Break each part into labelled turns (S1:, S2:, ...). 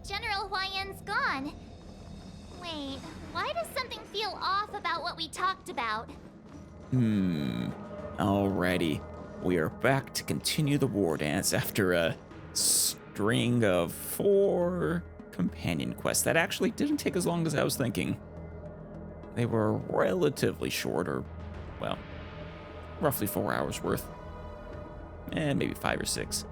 S1: General Huayan's gone. Wait, why does something feel off about what we talked about?
S2: Alrighty. We are back to continue the war dance after a string of 4 companion quests that actually didn't take as long as I was thinking. They were relatively short, or, well, roughly 4 hours worth. Maybe 5 or 6.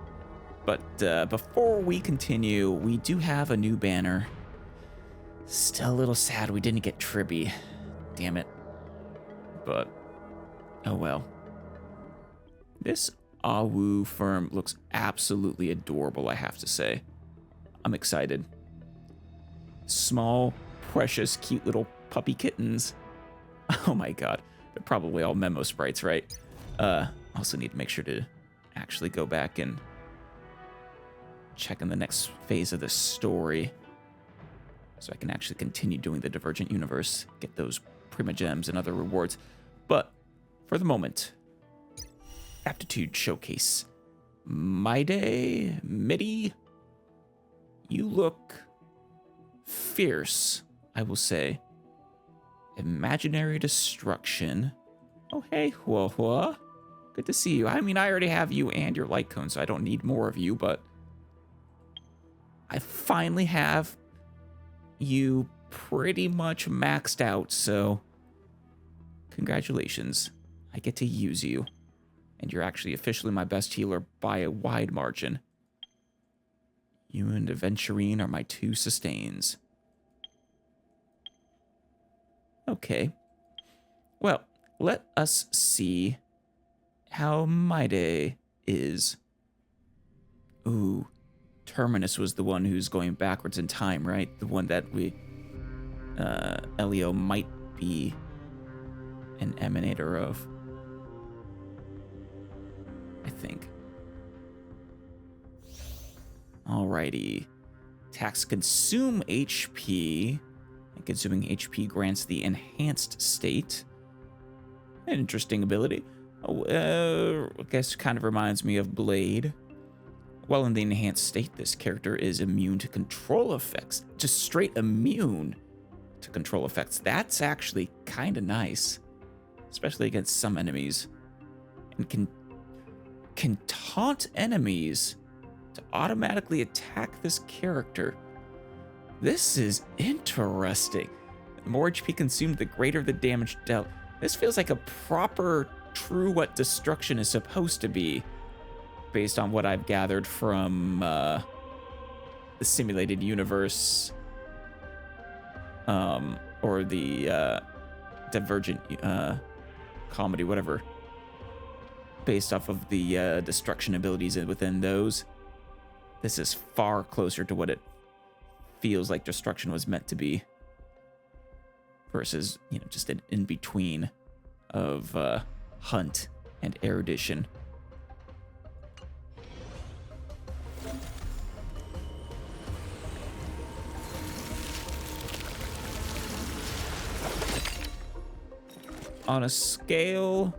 S2: But before we continue, we do have a new banner. Still a little sad we didn't get Tribby. Damn it. But, oh well. This Awu firm looks absolutely adorable, I have to say. I'm excited. Small, precious, cute little puppy kittens. Oh my god. They're probably all memo sprites, right? Also need to make sure to actually go back and check in the next phase of the story, so I can actually continue doing the Divergent Universe, get those Prima Gems and other rewards. But for the moment, Aptitude Showcase. Midi, you look fierce, I will say. Imaginary Destruction. Oh, hey, Hua. Good to see you. I mean, I already have you and your light cone, so I don't need more of you, but I finally have you pretty much maxed out, so congratulations. I get to use you, and you're actually officially my best healer by a wide margin. You and Aventurine are my 2 sustains. Okay. Well, let us see how my day is. Ooh, Terminus was the one who's going backwards in time, right? The one that Elio might be an emanator of, I think. Alrighty. Attacks consume HP, and consuming HP grants the enhanced state. An interesting ability. I guess kind of reminds me of Blade. While in the enhanced state, this character is immune to control effects. Just straight immune to control effects. That's actually kind of nice, especially against some enemies. And can taunt enemies to automatically attack this character. This is interesting. The more HP consumed, the greater the damage dealt. This feels like a proper, true what destruction is supposed to be, based on what I've gathered from the simulated universe, or the Divergent comedy, whatever, based off of the destruction abilities within those. This is far closer to what it feels like destruction was meant to be, versus, you know, just an in-between of hunt and erudition. On a scale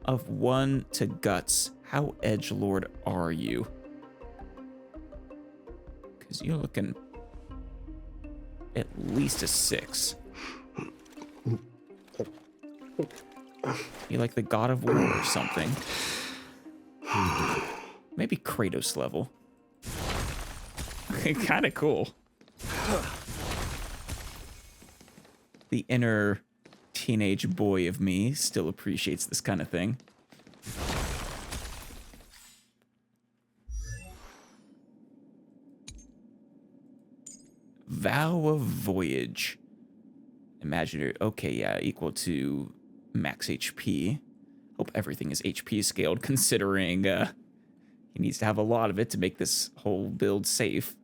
S2: of 1 to guts, how edgelord are you? Because you're looking at least a 6. You like the God of War or something. Maybe Kratos level. Kind of cool. The inner teenage boy of me still appreciates this kind of thing. Vow of Voyage. Imaginary. Okay, yeah, equal to max HP. Hope everything is HP scaled, considering he needs to have a lot of it to make this whole build safe.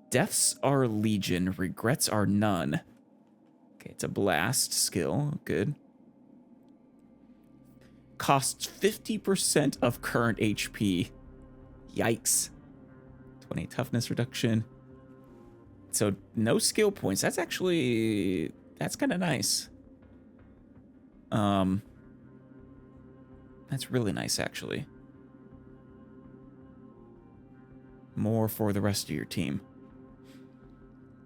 S2: Deaths are legion, regrets are none. Okay, it's a blast skill. Good. Costs 50% of current HP. Yikes. 20 toughness reduction. So no skill points. That's actually, that's kind of nice. That's really nice, actually. More for the rest of your team.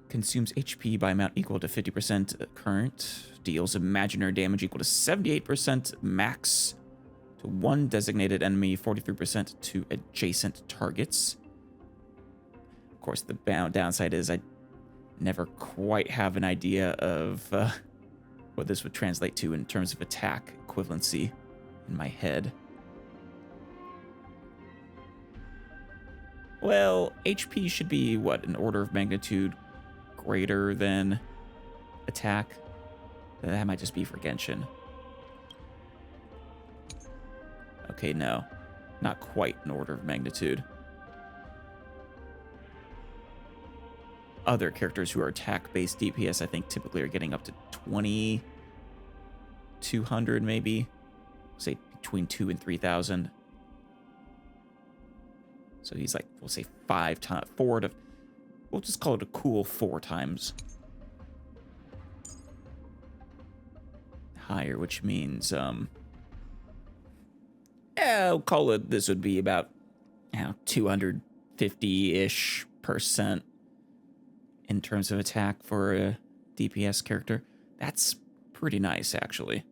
S2: Consumes HP by amount equal to 50% current. Deals imaginary damage equal to 78% max to one designated enemy, 43% to adjacent targets. Of course, the downside is I never quite have an idea of what this would translate to in terms of attack equivalency in my head. Well, HP should be, what, an order of magnitude greater than attack? That might just be for Genshin. Okay, no. Not quite an order of magnitude. Other characters who are attack-based DPS, I think, typically are getting up to 2,200 maybe. Say between 2,000 and 3,000. So he's like, we'll say 5 times, 4 to, we'll just call it a cool 4 times higher, which means, we'll call it, this would be about, 250-ish% in terms of attack for a DPS character. That's pretty nice, actually.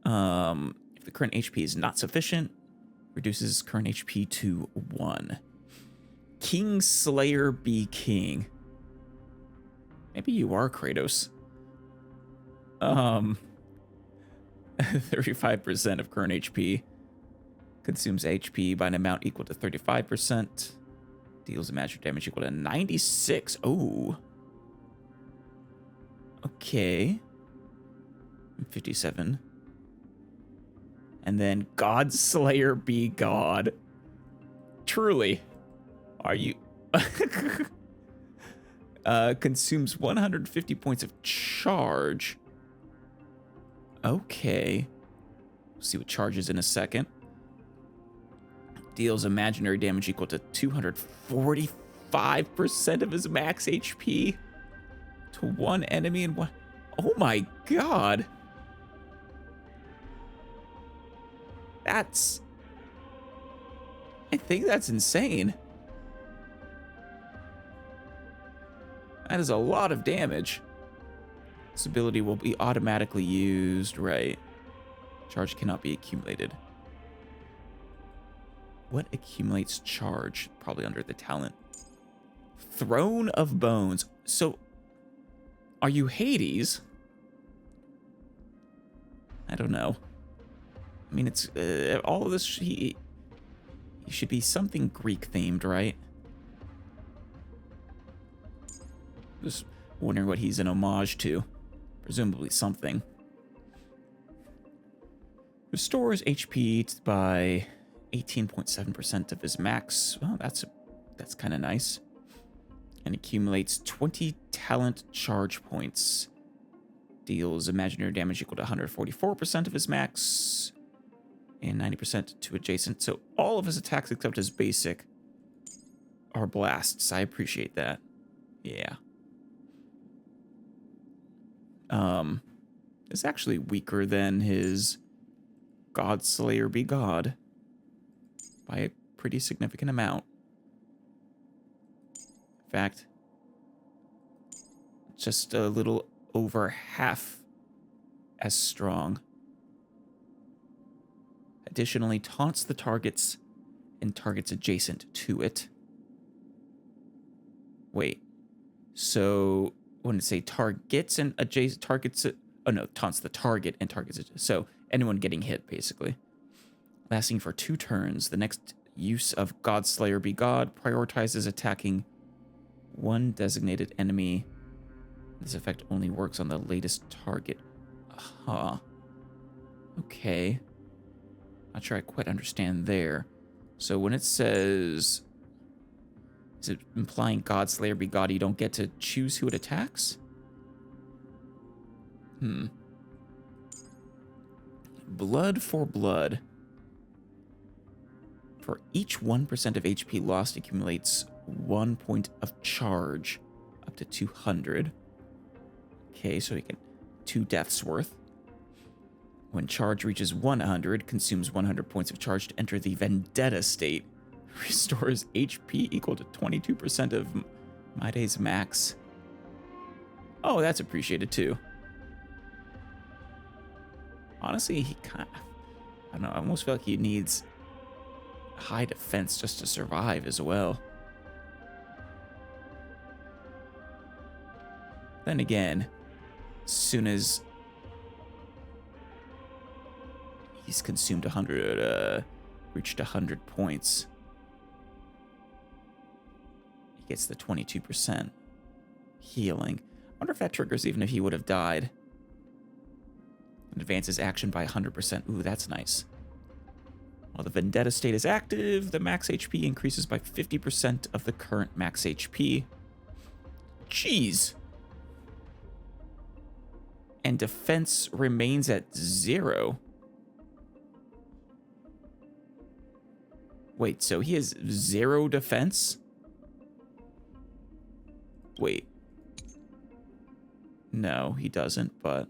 S2: If the current HP is not sufficient, reduces current HP to 1. King Slayer be king. Maybe you are Kratos. 35% of current HP. Consumes HP by an amount equal to 35%. Deals imaginary damage equal to 96. Oh. Okay. 57. And then God Slayer be God. Truly. Are you... consumes 150 points of charge. Okay. We'll see what charges in a second. Deals imaginary damage equal to 245% of his max HP to one enemy and one... Oh my god. That's... I think that's insane. That is a lot of damage. This ability will be automatically used, right? Charge cannot be accumulated. What accumulates charge? Probably under the talent. Throne of Bones. So, are you Hades? I don't know. I mean, it's all of this. He should be something Greek themed, right? Just wondering what he's an homage to. Presumably something. Restores HP by 18.7% of his max. Well, that's kind of nice. And accumulates 20 talent charge points. Deals imaginary damage equal to 144% of his max. And 90% to adjacent. So all of his attacks except his basic are blasts. I appreciate that. Yeah. It's actually weaker than his God Slayer be God by a pretty significant amount. In fact, just a little over half as strong. Additionally, taunts the targets and targets adjacent to it. Wait, so when it say targets and adjacent targets, oh no, taunts the target and targets it. So anyone getting hit, basically. Lasting for 2 turns. The next use of God Slayer be God prioritizes attacking one designated enemy. This effect only works on the latest target. Huh. Okay. Not sure I quite understand there. So when it says... Is it implying God Slayer be God, you don't get to choose who it attacks? Blood for blood. For each 1% of HP lost accumulates 1 point of charge up to 200. Okay, so you get 2 deaths worth. When charge reaches 100, consumes 100 points of charge to enter the Vendetta state. Restores HP equal to 22% of Maide's max. Oh, that's appreciated too. Honestly, he kind of, I don't know, I almost feel like he needs high defense just to survive as well. Then again, as soon as he's consumed 100, reached 100 points, he gets the 22% healing. I wonder if that triggers even if he would have died. It advances action by 100%. Ooh, that's nice. While the Vendetta state is active, the max HP increases by 50% of the current max HP. Jeez. And defense remains at 0. Wait, so he has 0 defense? Wait. No, he doesn't, but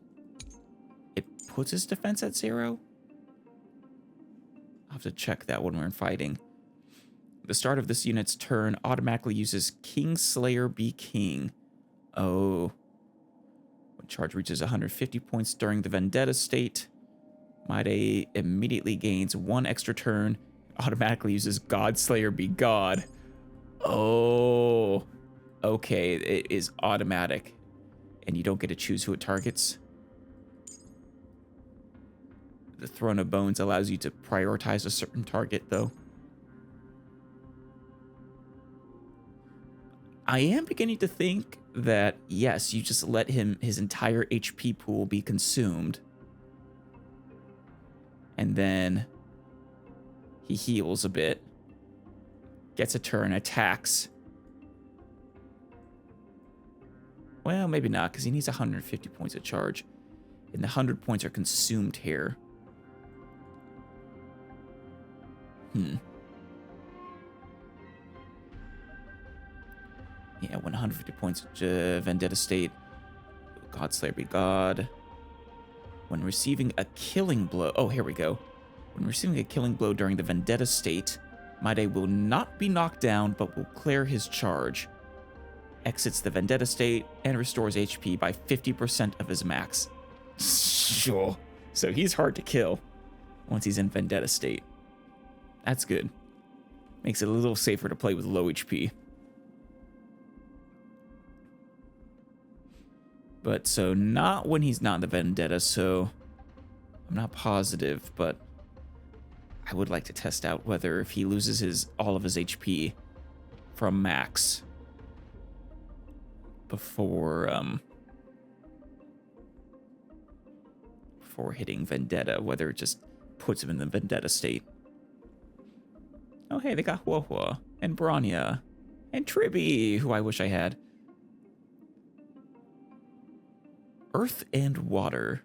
S2: it puts his defense at 0? I'll have to check that when we're fighting. The start of this unit's turn automatically uses Kingslayer Be King. Oh. When charge reaches 150 points during the Vendetta state, Maide immediately gains 1 extra turn. Automatically uses Godslayer Be God. Oh. Okay, it is automatic. And you don't get to choose who it targets. The Throne of Bones allows you to prioritize a certain target, though. I am beginning to think that, yes, you just let his entire HP pool be consumed. And then he heals a bit. Gets a turn, attacks. Well, maybe not, because he needs 150 points of charge. And the 100 points are consumed here. Yeah, 150 points Vendetta state. Godslayer Be God. When receiving a killing blow... Oh, here we go. When receiving a killing blow during the Vendetta state, Maide will not be knocked down, but will clear his charge. Exits the Vendetta state and restores HP by 50% of his max. Sure. So he's hard to kill once he's in Vendetta state. That's good. Makes it a little safer to play with low HP. But so not when he's not in the Vendetta, so I'm not positive, but I would like to test out whether if he loses all of his HP from max before hitting Vendetta, whether it just puts him in the Vendetta state. Oh, hey, they got Huohua and Bronya and Tribby, who I wish I had. Earth and Water.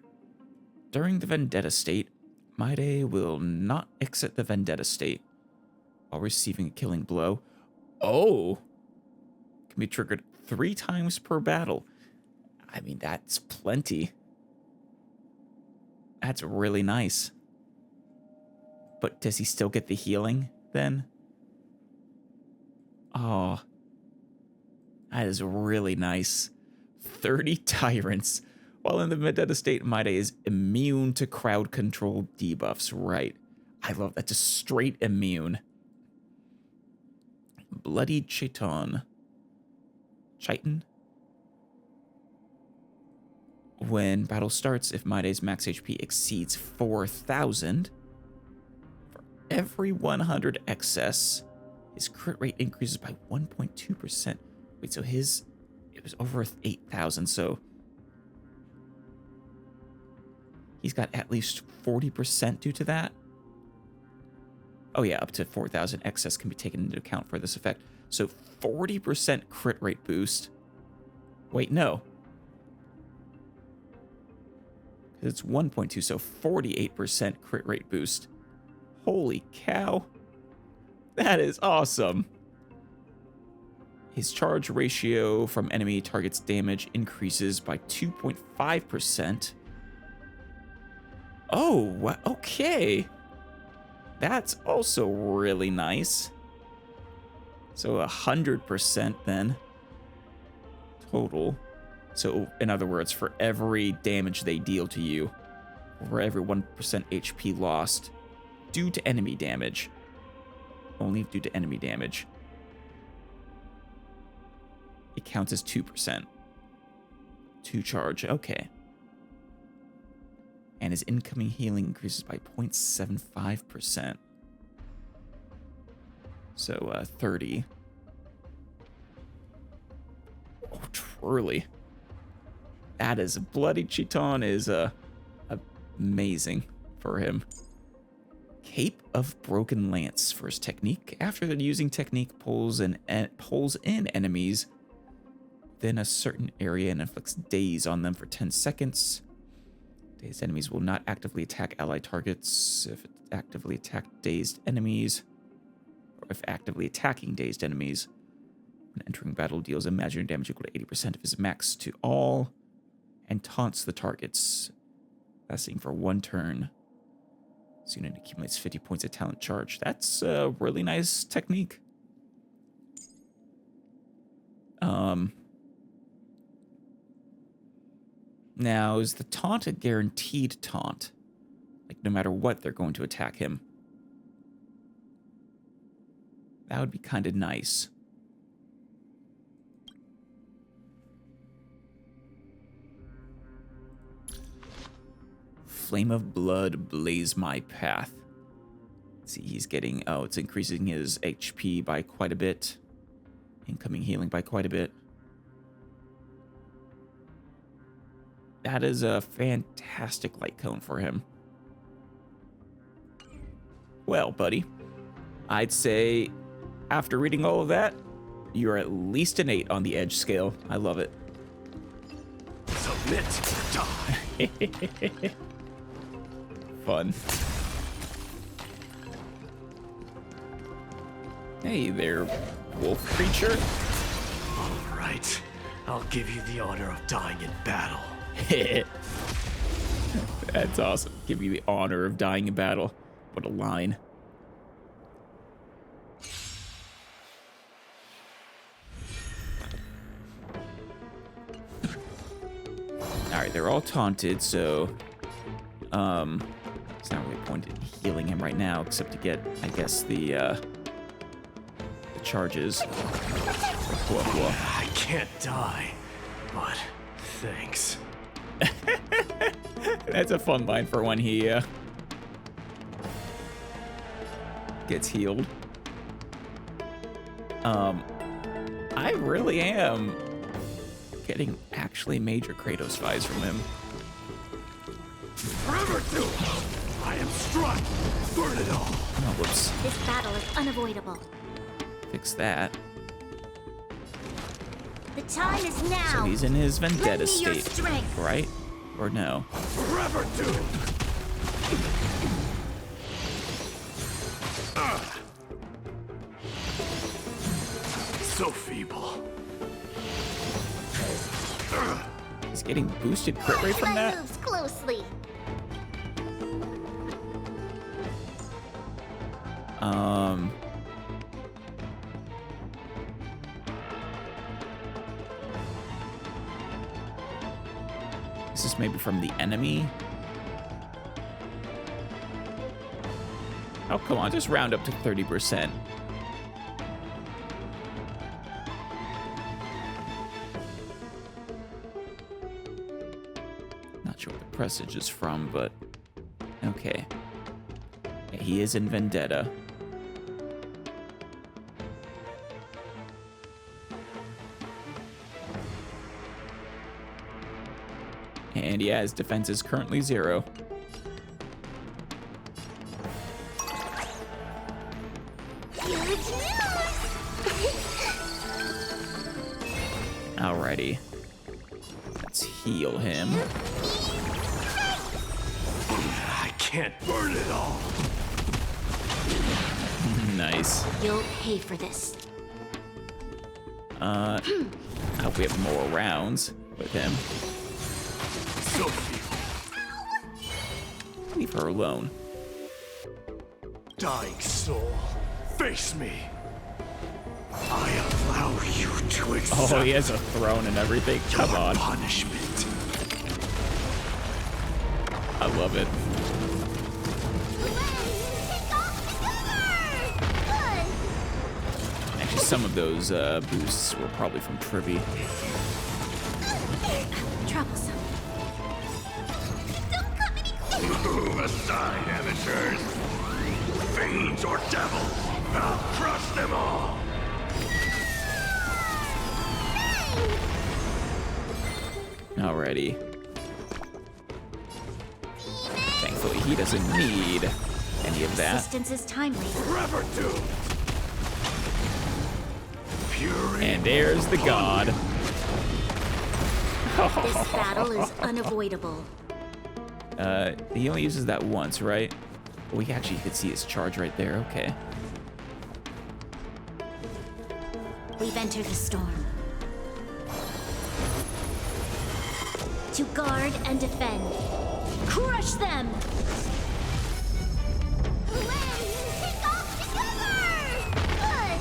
S2: During the Vendetta state, Maide will not exit the Vendetta state while receiving a killing blow. Oh! Can be triggered 3 times per battle. I mean, that's plenty. That's really nice. But does he still get the healing then? Oh. That is really nice. 30 tyrants. While in the Vendetta state, Maide is immune to crowd control debuffs. Right. I love that. Just straight immune. Bloody Chiton. Chiton? When battle starts, if Maide's max HP exceeds 4,000, for every 100 excess, his crit rate increases by 1.2%. Wait, so it was over 8,000, so he's got at least 40% due to that. Oh yeah, up to 4,000 excess can be taken into account for this effect. So 40% crit rate boost. Wait, no. It's 1.2, so 48% crit rate boost. Holy cow. That is awesome. His charge ratio from enemy targets damage increases by 2.5%. Oh, okay. That's also really nice. So 100% then. Total. So in other words, for every damage they deal to you, for every 1% HP lost due to enemy damage, only due to enemy damage, it counts as 2%. 2 charge, okay. And his incoming healing increases by 0.75%. So 30. Oh, truly. That is Bloody Chiton is amazing for him. Cape of Broken Lance for his technique. After the using technique, pulls in enemies within a certain area and inflicts daze on them for 10 seconds. Dazed enemies will not actively attack allied targets. If it actively attack dazed enemies, or if actively attacking dazed enemies, when entering battle, deals imaginary damage equal to 80% of his max to all, and taunts the targets, lasting for 1 turn. This unit accumulates 50 points of talent charge. That's a really nice technique. Now, is the taunt a guaranteed taunt? Like, no matter what, they're going to attack him. That would be kind of nice. Flame of Blood, blaze my path. Let's see, he's getting... Oh, it's increasing his HP by quite a bit. Incoming healing by quite a bit. That is a fantastic light cone for him. Well, buddy, I'd say after reading all of that, you're at least an 8 on the edge scale. I love it.
S3: Submit or die.
S2: Fun. Hey there, wolf creature.
S3: All right, I'll give you the honor of dying in battle.
S2: That's awesome. Give you the honor of dying in battle. What a line. Alright, they're all taunted, so it's not really a point in healing him right now, except to get, I guess, the charges. Whoa.
S3: I can't die, but thanks.
S2: That's a fun line for when he gets healed. I really am getting actually major Kratos vibes from him.
S3: Forever do. I am struck. Burn it all.
S2: Oh, whoops.
S1: This battle is unavoidable.
S2: Fix that.
S1: The time is now.
S2: So he's in his vendetta
S1: Lend me your
S2: state,
S1: strength.
S2: right? Or no?
S3: Forever do. So feeble.
S2: He's getting boosted crit rate from
S1: My
S2: that?
S1: moves closely.
S2: Is this maybe from the enemy? Oh, come on, just round up to 30%. Not sure what the presage is from, but okay. Yeah, he is in vendetta. And yeah, his defense is currently 0. Alrighty. Let's heal him.
S3: I can't burn it all.
S2: Nice.
S1: You'll pay for this.
S2: I hope we have more rounds with him.
S3: So feeble.
S2: Leave her alone.
S3: Dying soul, face me. allow you to accept
S2: Oh, he has a throne and everything. Come
S3: your
S2: on.
S3: punishment.
S2: I love it.
S1: Take off the cover!
S2: Actually, some of those boosts were probably from Privy.
S1: Good! Troublesome. Don't come any closer!
S3: Move aside, amateurs. Fiends or devils, I'll crush them all.
S2: Alrighty. Thankfully, he doesn't need any of that.
S1: Resistance is timely.
S3: Forever doomed. Fury.
S2: And there's the god.
S1: This battle is unavoidable.
S2: He only uses that once, right? We actually could see his charge right there. Okay.
S1: We've entered the storm. To guard and defend. Crush them! Hooray! Take off the cover! Good.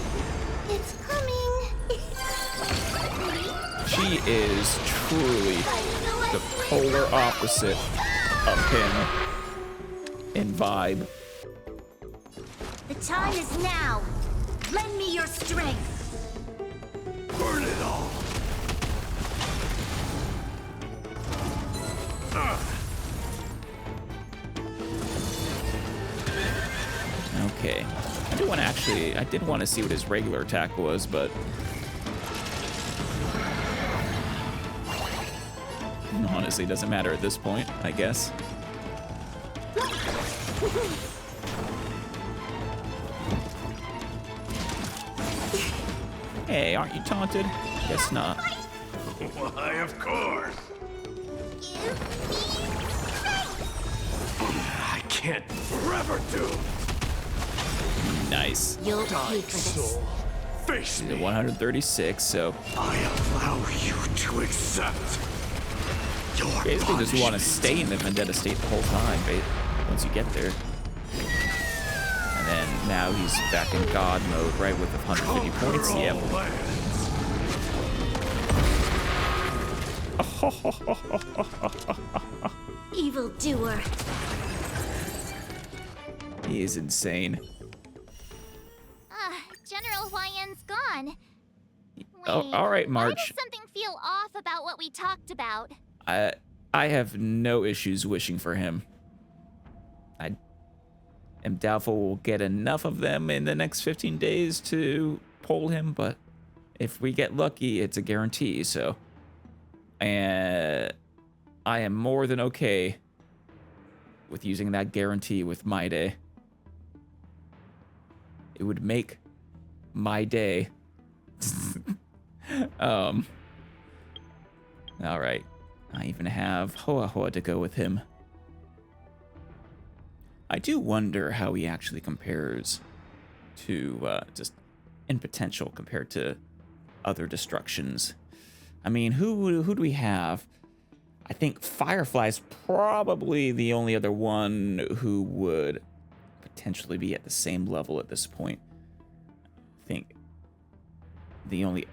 S1: It's coming.
S2: She is truly the polar opposite of him in vibe.
S1: The time is now. Lend me your strength.
S3: Burn it all.
S2: Okay. I did want to see what his regular attack was, but honestly, it doesn't matter at this point, I guess. Hey, aren't you taunted? Guess not.
S3: Why, of course. I can't forever do.
S2: Nice.
S1: You'll pay for this.
S3: Soul, face
S2: The
S3: me.
S2: 136, so
S3: I allow you to accept your
S2: basically just want to
S3: punishment.
S2: stay in the Vendetta state the whole time, once you get there. And then now he's back in God mode, right, with the 150 points.
S3: Conquer
S2: Yep.
S3: all lands.
S1: Evil doer.
S2: He is insane.
S1: General Huayan's gone.
S2: Oh, all right,
S1: Why
S2: March.
S1: does something feel off about what we talked about?
S2: I have no issues wishing for him. I am doubtful we'll get enough of them in the next 15 days to pull him, but if we get lucky, it's a guarantee, so. And I am more than okay with using that guarantee with my day. It would make my day. All right. I even have Hoa to go with him. I do wonder how he actually compares to just in potential compared to other destructions. I mean, who do we have? I think Firefly's probably the only other one who would potentially be at the same level at this point. I think the only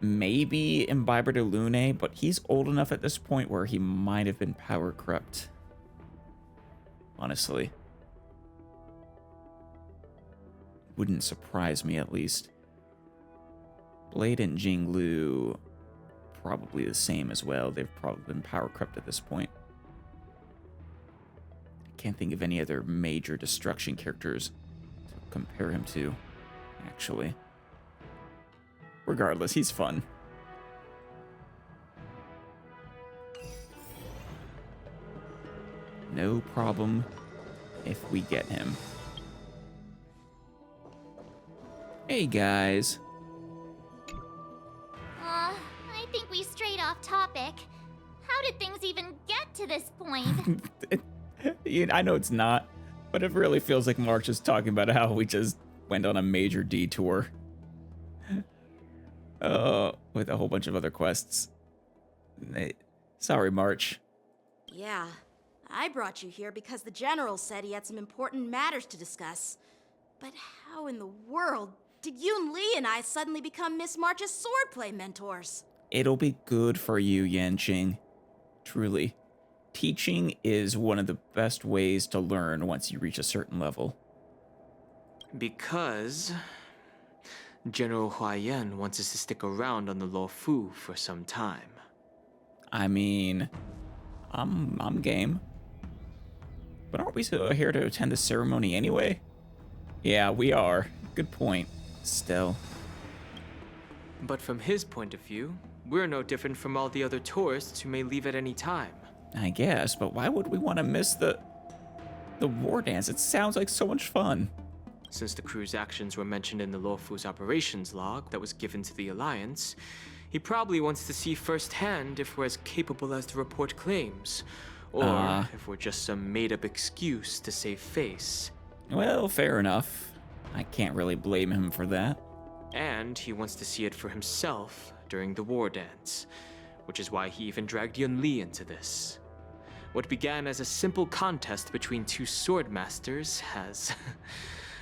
S2: maybe Imbiber de Lune, but he's old enough at this point where he might have been power corrupt. Honestly. Wouldn't surprise me, at least. Blade and Jinglu, probably the same as well. They've probably been power corrupt at this point. I can't think of any other major destruction characters to compare him to, actually. Regardless, he's fun. No problem if we get him. Hey, guys.
S1: I think we strayed off topic. How did things even get to this point?
S2: I know it's not, but it really feels like March is talking about how we just went on a major detour. With a whole bunch of other quests. Sorry, March.
S4: Yeah, I brought you here because the general said he had some important matters to discuss. But how in the world did Yoon Lee and I suddenly become Miss March's swordplay mentors?
S2: It'll be good for you, Yanqing. Truly. Teaching is one of the best ways to learn once you reach a certain level.
S5: Because General Huaiyan wants us to stick around on the Luofu for some time.
S2: I mean, I'm game. But aren't we still here to attend the ceremony anyway? Yeah, we are. Good point. Still.
S5: But from his point of view, we're no different from all the other tourists who may leave at any time.
S2: I guess, but why would we want to miss the war dance? It sounds like so much fun.
S5: Since the crew's actions were mentioned in the Luofu's operations log that was given to the Alliance, he probably wants to see firsthand if we're as capable as the report claims, or if we're just some made-up excuse to save face.
S2: Well, fair enough. I can't really blame him for that.
S5: And he wants to see it for himself during the war dance, which is why he even dragged Yun Li into this. What began as a simple contest between two sword masters has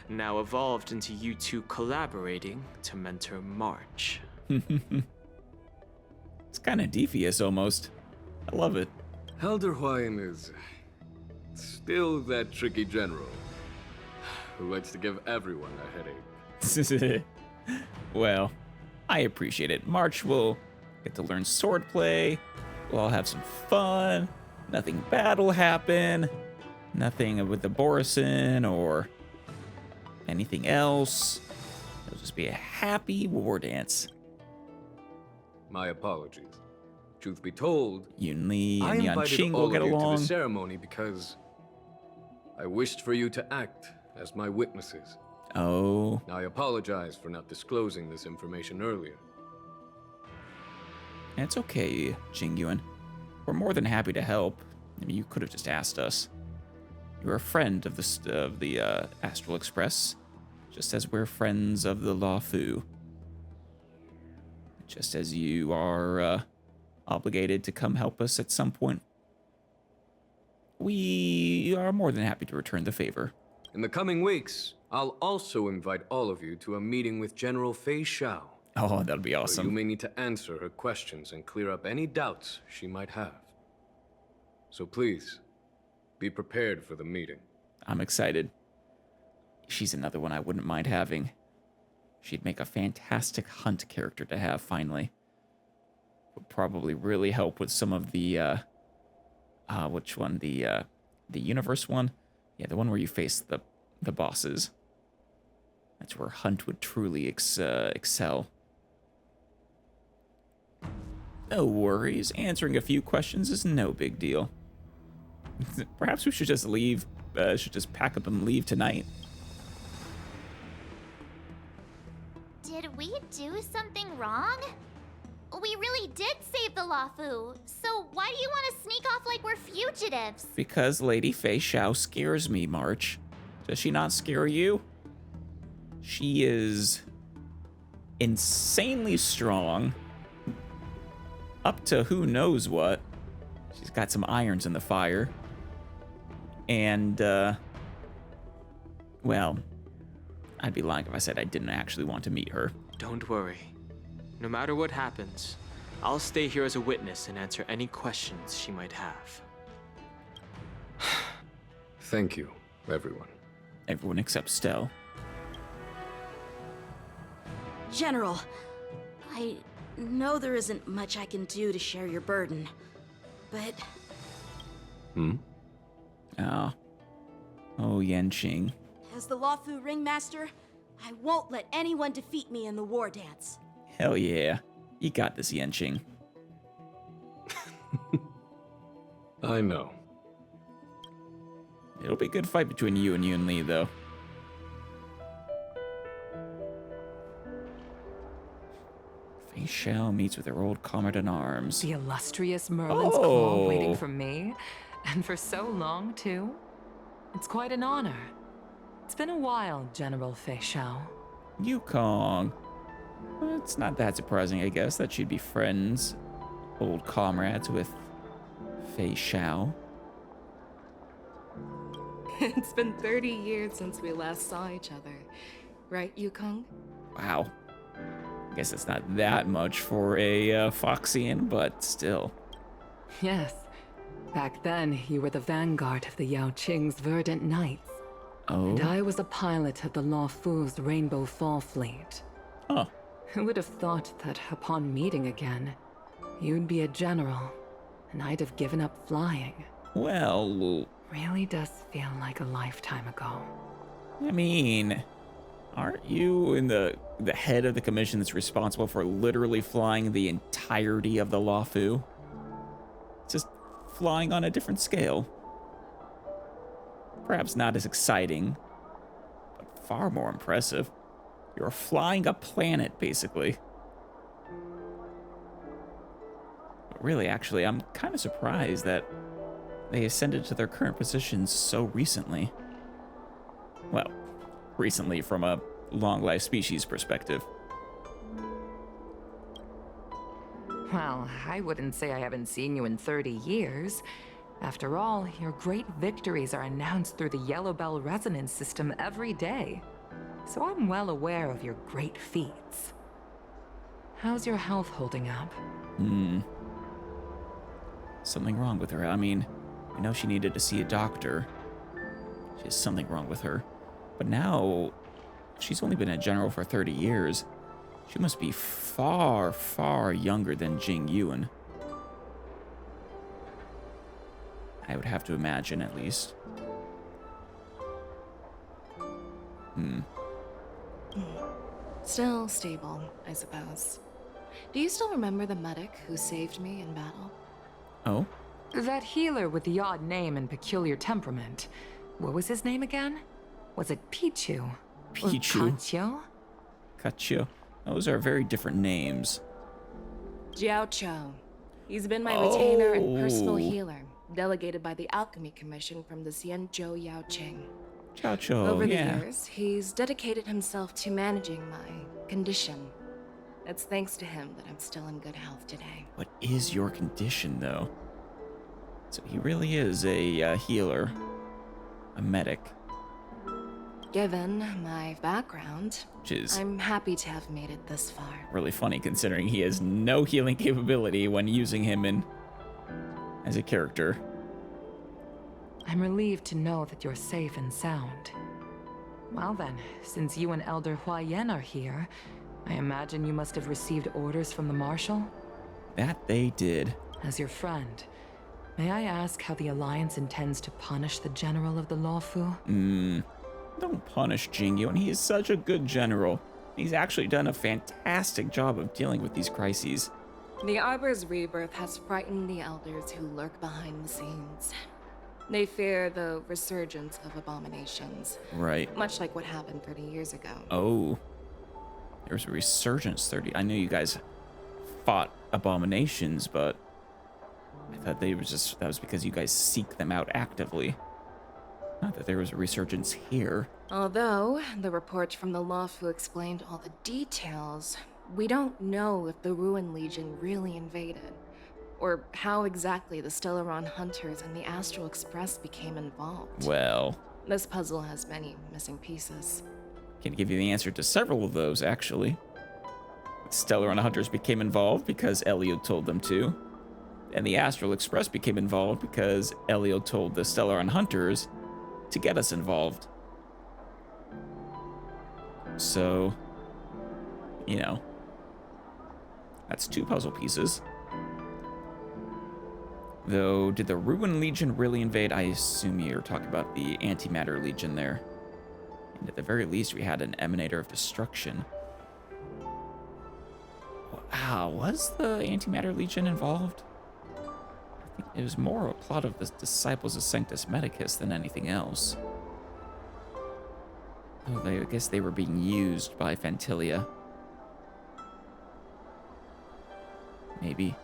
S5: now evolved into you two collaborating to mentor March.
S2: It's kind of devious almost. I love it.
S6: Elder Huayan is still that tricky general who likes to give everyone a headache.
S2: Well, I appreciate it. March will get to learn swordplay. We'll all have some fun. Nothing bad will happen. Nothing with the Borison or anything else. It'll just be a happy war dance.
S6: My apologies. Truth be told,
S2: Yun Li
S6: I
S2: and
S6: invited
S2: Yanqing
S6: all
S2: will get
S6: of you to
S2: along.
S6: the ceremony because I wished for you to act as my witnesses.
S2: Oh,
S6: I apologize for not disclosing this information earlier.
S2: it's okay, Jingyuan. We're more than happy to help. I mean, you could have just asked us. You're a friend of the Astral Express, just as we're friends of the Luofu. Just as you are obligated to come help us at some point. We are more than happy to return the favor.
S6: In the coming weeks, I'll also invite all of you to a meeting with General Fei Xiao.
S2: Oh, that'll be
S6: So you
S2: awesome.
S6: may need to answer her questions and clear up any doubts she might have. So please, be prepared for the meeting.
S2: I'm excited. She's another one I wouldn't mind having. She'd make a fantastic hunt character to have, finally. Would probably really help with some of the, which one? The universe one? Yeah, the one where you face the bosses. That's where Hunt would truly excel. No worries. Answering a few questions is no big deal. Perhaps we should just leave, should just pack up and leave tonight.
S1: Did we do something wrong? We really did save the Luofu, so why do you want to sneak off like we're fugitives?
S2: Because Lady Fei Xiao scares me, March. Does she not scare you? She is insanely strong. Up to who knows what. She's got some irons in the fire. And, well, I'd be lying if I said I didn't actually want to meet her.
S5: Don't worry. No matter what happens, I'll stay here as a witness and answer any questions she might have.
S6: Thank you, everyone.
S2: Everyone except Stell.
S4: General, I know there isn't much I can do to share your burden, but
S2: Oh, Yanqing.
S4: as the Luofu Ringmaster, I won't let anyone defeat me in the war dance.
S2: Hell yeah. You got this, Yanqing.
S6: I know.
S2: It'll be a good fight between you and Yun Li, though. Fei Xiao meets with her old comrade in arms.
S7: The illustrious Merlin's
S2: Oh.
S7: claw waiting for me. And for so long, too. It's quite an honor. It's been a while, General Fei Xiao.
S2: Yukong. It's not that surprising, I guess, that she'd be friends, old comrades with Fei Xiao.
S8: It's been 30 years since we last saw each other. right, Yukong?
S2: Wow. I guess it's not that much for a Foxian, but still.
S7: Yes. Back then, you were the vanguard of the Yao Qing's Verdant Knights.
S2: Oh.
S7: And I was a pilot of the Law Fu's Rainbow Fall Fleet.
S2: Huh.
S7: Who would have thought that upon meeting again, you'd be a general, and I'd have given up flying?
S2: Well,
S7: Really does feel like a lifetime ago.
S2: I mean, aren't you in the head of the commission that's responsible for literally flying the entirety of the Lawfu? Just flying on a different scale. Perhaps not as exciting, but far more impressive. You're flying a planet, basically. But really, actually, I'm kind of surprised that they ascended to their current positions so recently. Well, recently from a long-life species perspective.
S7: Well, I wouldn't say I haven't seen you in 30 years. After all, your great victories are announced through the Yellow Bell resonance system every day. So I'm well aware of your great feats. How's your health holding up?
S2: Something wrong with her. I mean, I know she needed to see a doctor. She has something wrong with her. But now, she's only been a general for 30 years. She must be far, far younger than Jing Yuan. I would have to imagine, at least.
S8: Still stable, I suppose. Do you still remember the medic who saved me in battle?
S2: Oh?
S7: That healer with the odd name and peculiar temperament. What was his name again? Was it Pichu?
S2: Pichu.
S7: Or Kachyo?
S2: Kachyo. Those are very different names.
S8: Jiao Cho. He's been my retainer and personal
S2: Oh.
S8: healer, delegated by the Alchemy Commission from the Xianzhou Yao Qing.
S2: Chacho,
S8: Over the
S2: yeah.
S8: years, he's dedicated himself to managing my condition. It's thanks to him that I'm still in good health today.
S2: What is your condition, though? So he really is a healer. A medic.
S8: Given my background,
S2: Which is
S8: I'm happy to have made it this far.
S2: really funny considering he has no healing capability when using him as a character.
S7: I'm relieved to know that you're safe and sound. Well then, since you and Elder Huayan are here, I imagine you must have received orders from the Marshal?
S2: That they did.
S7: As your friend, may I ask how the Alliance intends to punish the General of the Lawfu?
S2: Don't punish Jingyuan. He is such a good general. He's actually done a fantastic job of dealing with these crises.
S8: The Arbor's rebirth has frightened the elders who lurk behind the scenes. They fear the resurgence of abominations,
S2: Right.
S8: much like what happened 30 years ago.
S2: Oh. There was a resurgence 30. I knew you guys fought abominations, but I thought that was because you guys seek them out actively. Not that there was a resurgence here.
S8: Although the report from the Lawfu explained all the details, we don't know if the Ruin Legion really invaded, or how exactly the Stellaron Hunters and the Astral Express became involved.
S2: Well,
S8: This puzzle has many missing pieces.
S2: can give you the answer to several of those, actually. Stellaron Hunters became involved because Elio told them to. And the Astral Express became involved because Elio told the Stellaron Hunters to get us involved. So, you know, that's 2 puzzle pieces. Though, did the Ruin Legion really invade? I assume you're talking about the Antimatter Legion there. And at the very least, we had an Emanator of Destruction. Wow, was the Antimatter Legion involved? I think it was more a plot of the Disciples of Sanctus Medicus than anything else. Oh, I guess they were being used by Fantilia. Maybe.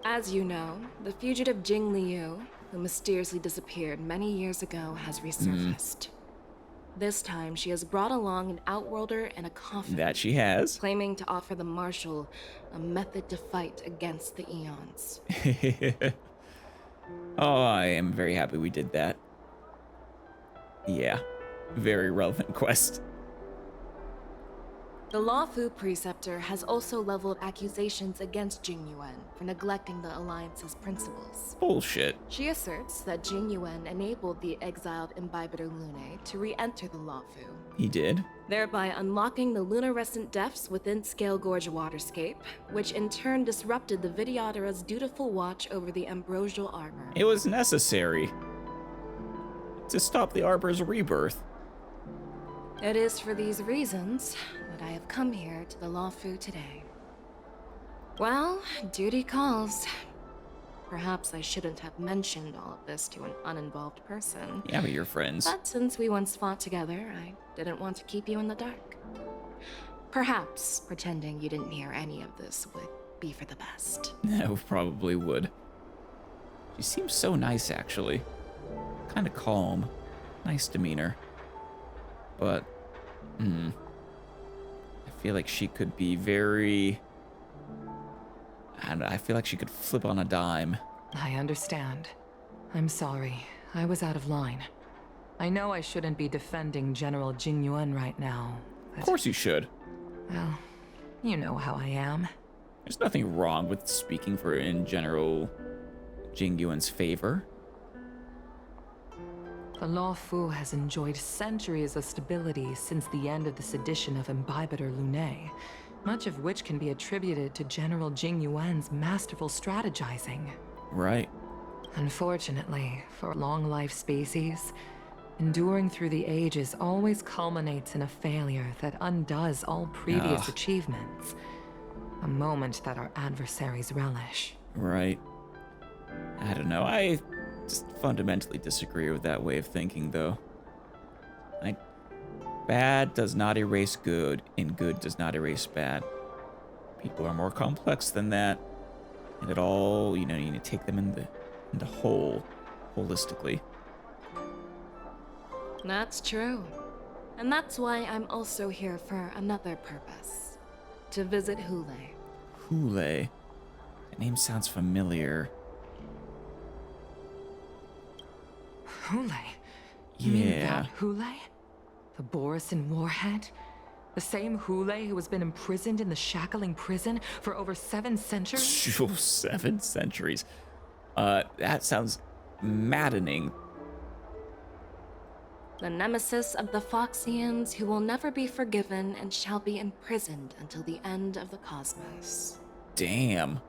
S8: As you know, the fugitive Jing Liu, who mysteriously disappeared many years ago, has resurfaced. This time, she has brought along an Outworlder and a coffin,
S2: That she has.
S8: claiming to offer the Marshal a method to fight against the Eons.
S2: Oh, I am very happy we did that. Yeah, very relevant quest.
S8: The Lawfu Preceptor has also leveled accusations against Jing Yuan for neglecting the Alliance's principles.
S2: Bullshit.
S8: She asserts that Jing Yuan enabled the exiled Imbibitor Lunae to re-enter the Lawfu,
S2: He did.
S8: thereby unlocking the lunarescent depths within Scale Gorge waterscape, which in turn disrupted the Vidyadhara's dutiful watch over the ambrosial armor.
S2: It was necessary to stop the Arbor's rebirth.
S8: It is for these reasons that I have come here to the Lawfu today. Well, duty calls. Perhaps I shouldn't have mentioned all of this to an uninvolved person.
S2: Yeah, but you're friends.
S8: But since we once fought together, I didn't want to keep you in the dark. Perhaps pretending you didn't hear any of this would be for the best.
S2: No, probably would. She seems so nice, actually. Kind of calm. Nice demeanor. But, I feel like she could be very... I don't know, I feel like she could flip on a dime.
S7: I understand. I'm sorry. I was out of line. I know I shouldn't be defending General Jing Yuan right now, but...
S2: Of course you should.
S7: Well, you know how I am.
S2: There's nothing wrong with speaking for, in general, Jing Yuan's favor.
S7: The Lawfu has enjoyed centuries of stability since the end of the sedition of Imbibitor Lunae, much of which can be attributed to General Jing Yuan's masterful strategizing.
S2: Right.
S7: Unfortunately, for a long-life species, enduring through the ages always culminates in a failure that undoes all previous achievements. A moment that our adversaries relish.
S2: Right. I don't know, I just fundamentally disagree with that way of thinking, though. Bad does not erase good, and good does not erase bad. People are more complex than that, and it all, you need to take them in the whole, holistically.
S8: That's true. And that's why I'm also here for another purpose. To visit Hule.
S2: Hule. That name sounds familiar.
S7: Hule? You mean
S2: Yeah.
S7: that Hule? The Borisin warhead? The same Hule who has been imprisoned in the shackling prison for over 7 centuries?
S2: 7 centuries. That sounds maddening.
S8: The nemesis of the Foxians who will never be forgiven and shall be imprisoned until the end of the cosmos.
S2: Damn.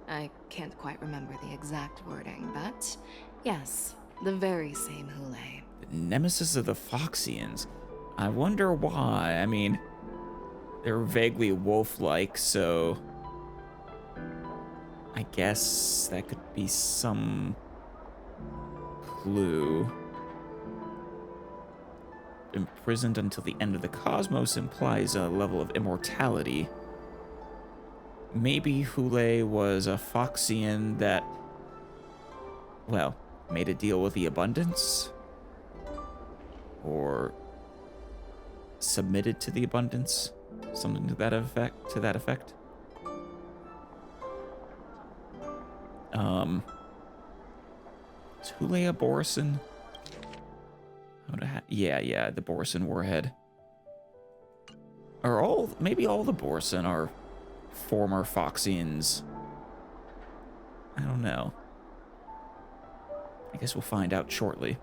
S8: I can't quite remember the exact wording, but yes, the very same Hule.
S2: The nemesis of the Foxians. I wonder why. I mean, they're vaguely wolf-like, so I guess that could be some clue. Imprisoned until the end of the cosmos implies a level of immortality. Maybe Hule was a Foxian that, well, made a deal with the abundance? Or submitted to the abundance? Something to that effect? Is Hule a Borisin? Yeah, the Borisin warhead. Or maybe all the Borisin are former Foxians. I don't know. I guess we'll find out shortly.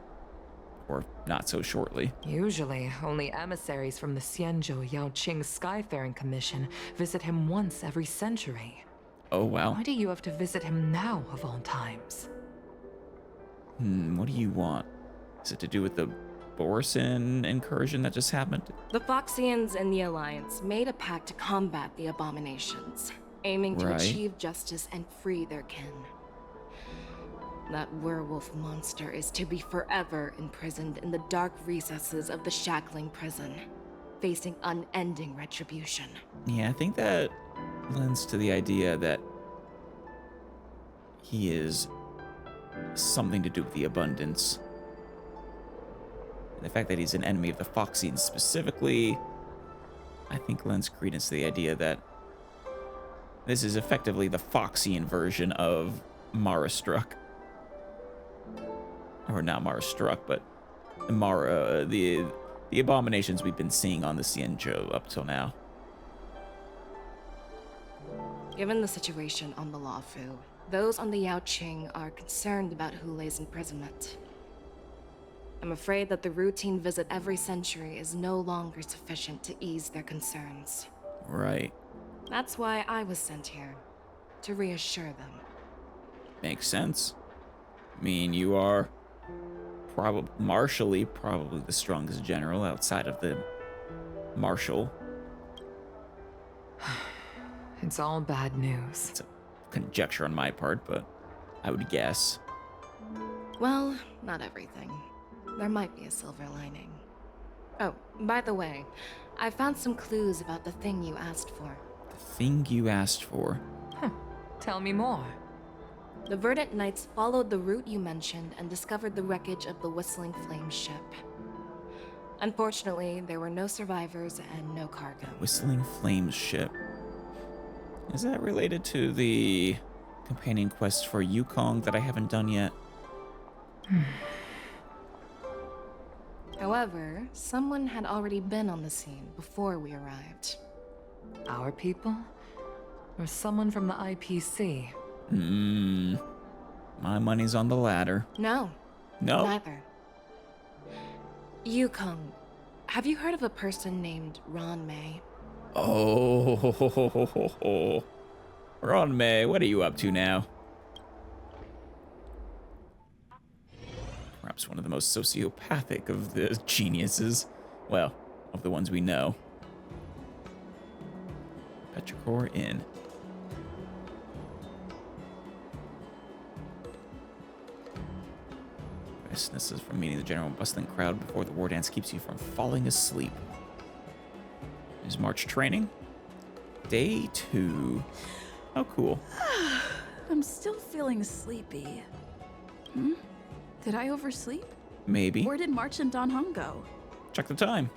S2: Or not so shortly.
S7: Usually, only emissaries from the Xianzhou Yaoqing Skyfaring Commission visit him once every century.
S2: Oh, wow.
S7: Why do you have to visit him now, of all times?
S2: What do you want? Is it to do with the Borisin incursion that just happened?
S8: The Foxians and the Alliance made a pact to combat the abominations, aiming to achieve justice and free their kin. That werewolf monster is to be forever imprisoned in the dark recesses of the shackling prison, facing unending retribution.
S2: Yeah, I think that lends to the idea that he is something to do with the abundance. And the fact that he's an enemy of the Foxians specifically, I think lends credence to the idea that this is effectively the Foxian version of Mara Struck. Or not Mara Struck, but the abominations we've been seeing on the Xianzhou up till now.
S8: Given the situation on the Luofu, those on the Yaoqing are concerned about Hulei's imprisonment. I'm afraid that the routine visit every century is no longer sufficient to ease their concerns.
S2: Right.
S8: That's why I was sent here, to reassure them.
S2: Makes sense. I mean, you are martially probably the strongest general outside of the marshal.
S7: It's all bad news.
S2: It's a conjecture on my part, but I would guess.
S8: Well, not everything. There might be a silver lining. Oh, by the way, I found some clues about the thing you asked for.
S2: The thing you asked for?
S7: Huh. Tell me more.
S8: The Verdant Knights followed the route you mentioned and discovered the wreckage of the Whistling Flame ship. Unfortunately, there were no survivors and no cargo.
S2: Whistling Flames ship. Is that related to the companion quest for Yukong that I haven't done yet?
S8: However, someone had already been on the scene before we arrived.
S7: Our people? Or someone from the IPC?
S2: My money's on the latter.
S8: No.
S2: No?
S8: Neither. Yukong, have you heard of a person named Ron May?
S2: Oh, Ron May, what are you up to now? Perhaps one of the most sociopathic of the geniuses. Well, of the ones we know. Petrichor Inn. Restlessness from meeting the general bustling crowd before the war dance keeps you from falling asleep. Is March training? Day 2. Oh, cool.
S9: I'm still feeling sleepy. Did I oversleep?
S2: Maybe.
S9: Where did March and Don Hong go?
S2: Check the time.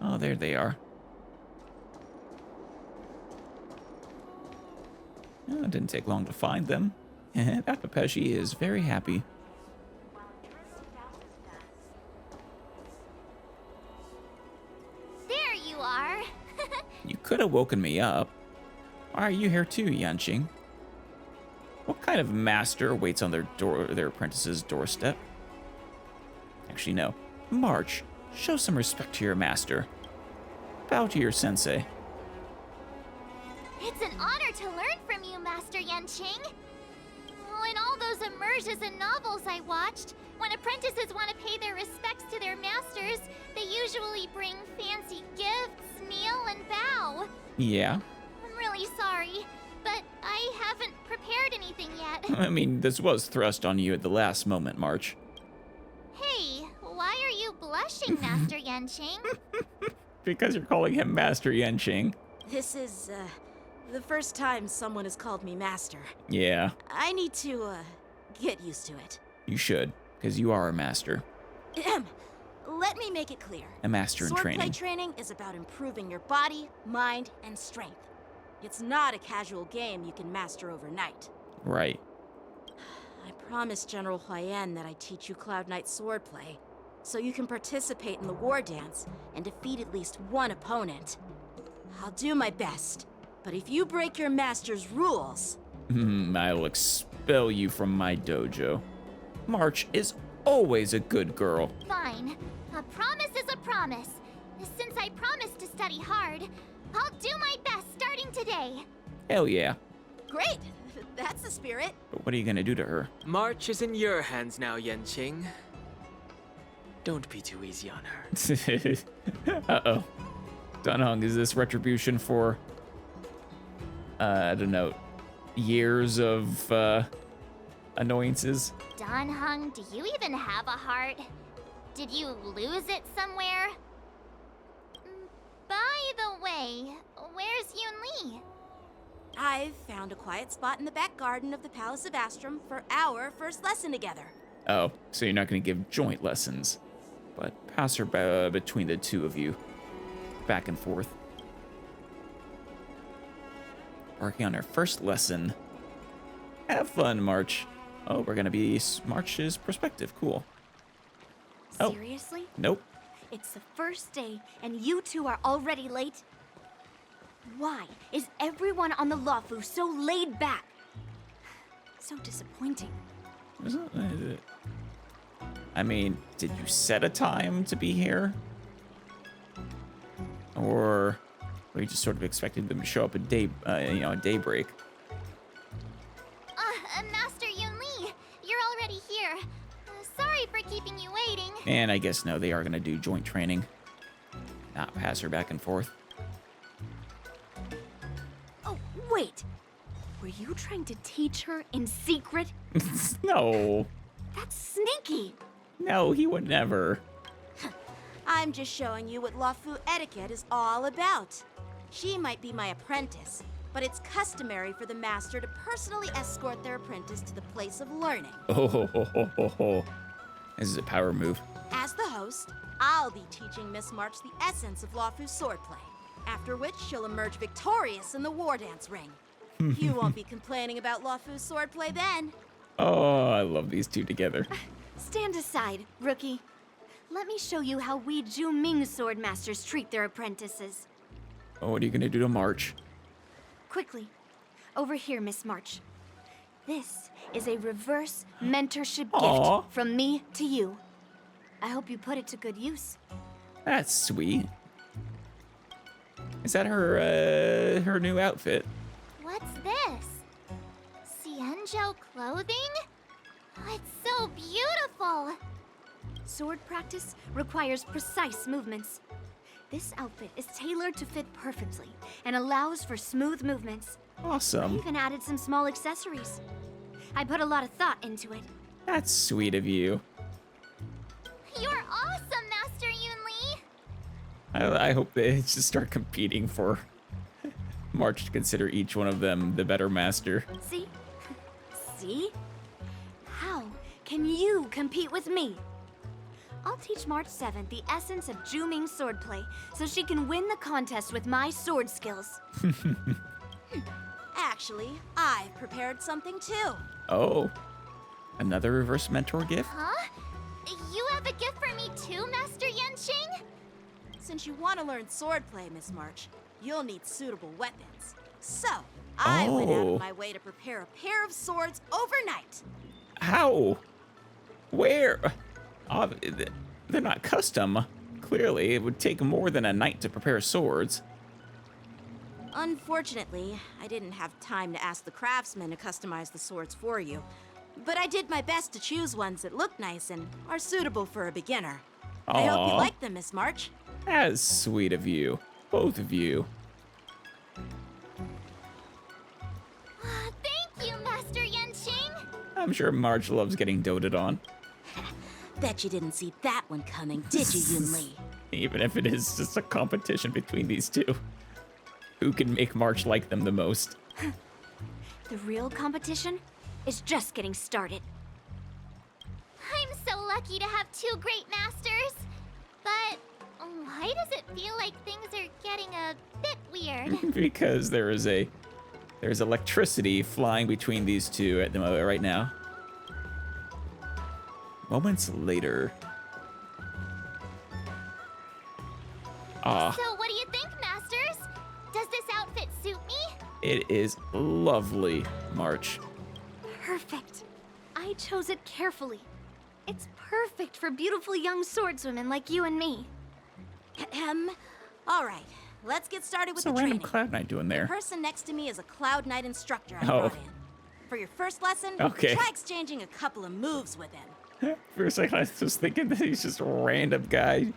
S2: Oh, there they are. Oh, it didn't take long to find them. Papapeshi is very happy.
S1: There you are.
S2: You could have woken me up. Why are you here too, Yanqing? What kind of master waits on their apprentice's doorstep? Actually, no. March, show some respect to your master. Bow to your sensei.
S1: It's an honor to learn from you, Master Yanqing. Well, in all those immersions and novels I watched, when apprentices want to pay their respects to their masters, they usually bring fancy gifts, kneel, and bow.
S2: Yeah?
S1: I'm really sorry, but I haven't prepared anything yet.
S2: I mean, this was thrust on you at the last moment, March.
S1: Hey, why are you blushing, Master Yanqing?
S2: Because you're calling him Master Yanqing.
S4: This is, the first time someone has called me master.
S2: Yeah.
S4: I need to, get used to it.
S2: You should, because you are a master.
S4: Let me make it clear.
S2: A master in training.
S4: Swordplay training is about improving your body, mind, and strength. It's not a casual game you can master overnight.
S2: Right.
S4: I promised General Huayan that I'd teach you Cloud Knight swordplay, so you can participate in the war dance and defeat at least one opponent. I'll do my best, but if you break your master's rules...
S2: I'll expel you from my dojo. March is always a good girl.
S1: Fine. A promise is a promise. Since I promised to study hard, I'll do my best starting today.
S2: Hell yeah.
S4: Great! That's the spirit.
S2: But what are you gonna do to her?
S5: March is in your hands now, Yanqing. Don't be too easy on her.
S2: Uh-oh. Dunhong, is this retribution for, I don't know, years of, annoyances?
S1: Danheng, do you even have a heart? Did you lose it somewhere? By the way, where's Yunli?
S4: I've found a quiet spot in the back garden of the Palace of Astrum for our first lesson together.
S2: Oh, so you're not gonna give joint lessons, but pass her between the two of you. Back and forth. Working on her first lesson. Have fun, March. Oh, we're gonna be March's perspective. Cool. Oh.
S10: Seriously?
S2: Nope.
S10: It's the first day, and you two are already late? Why is everyone on the Lawfu so laid back? So disappointing.
S2: I mean, did you set a time to be here? Or were you just sort of expecting them to show up at daybreak?
S1: Master Yunli, you're already here. Sorry for keeping you waiting.
S2: And I guess no, they are gonna do joint training. Not pass her back and forth.
S10: Oh, wait. Were you trying to teach her in secret?
S2: No.
S10: That's sneaky.
S2: No, he would never.
S4: I'm just showing you what Lawfu etiquette is all about. She might be my apprentice, but it's customary for the master to personally escort their apprentice to the place of learning.
S2: Oh. This is a power move.
S4: As the host, I'll be teaching Miss March the essence of Lawfu's swordplay, after which she'll emerge victorious in the war dance ring. You won't be complaining about Lawfu's swordplay then.
S2: Oh, I love these two together.
S10: Stand aside, rookie. Let me show you how we Ju-Ming sword masters treat their apprentices.
S2: Oh, what are you gonna do to March?
S10: Quickly. Over here, Miss March. This is a reverse mentorship
S2: Aw.
S10: gift from me to you. I hope you put it to good use.
S2: That's sweet. Is that her new outfit?
S1: What's this? Xianzhou clothing? Oh, it's so beautiful.
S10: Sword practice requires precise movements. This outfit is tailored to fit perfectly and allows for smooth movements. I
S2: Awesome.
S10: even added some small accessories. I put a lot of thought into it.
S2: That's sweet of you.
S1: You're awesome, Master Yunli.
S2: I hope they just start competing for March to consider each one of them the better master.
S10: See? See? How can you compete with me? I'll teach March 7th the essence of Ju-Ming swordplay so she can win the contest with my sword skills.
S4: Actually, I've prepared something too.
S2: Oh, another reverse mentor gift?
S1: Huh? You have a gift for me too, Master Yenching?
S4: Since you want to learn swordplay, Miss March, you'll need suitable weapons. So, I went out
S2: Oh.
S4: of my way to prepare a pair of swords overnight.
S2: How? Where? Oh, they're not custom. Clearly, it would take more than a night to prepare swords.
S4: Unfortunately, I didn't have time to ask the craftsman to customize the swords for you. But I did my best to choose ones that look nice and are suitable for a beginner. I hope you
S2: Aw.
S4: like them, Miss March.
S2: That's sweet of you. Both of you.
S1: Thank you, Master Yenching.
S2: I'm sure March loves getting doted on.
S4: Bet you didn't see that one coming, did you, Yunli?
S2: Even if it is just a competition between these two. Who can make March like them the most?
S10: The real competition is just getting started.
S1: I'm so lucky to have two great masters. But why does it feel like things are getting a bit weird?
S2: Because there's electricity flying between these two at the moment right now. Moments later. Ah,
S1: So what do you think, masters? Does this outfit suit me?
S2: it is lovely, March.
S10: Perfect. I chose it carefully. It's perfect for beautiful young swordswomen like you and me.
S4: All right, let's get started with
S2: What's a
S4: the
S2: random
S4: training.
S2: Cloud Knight doing there?
S4: The person next to me is a Cloud Knight instructor I
S2: Oh.
S4: brought in. For your first lesson,
S2: Okay.
S4: try exchanging a couple of moves with him.
S2: For a second, I was just thinking that he's just a random guy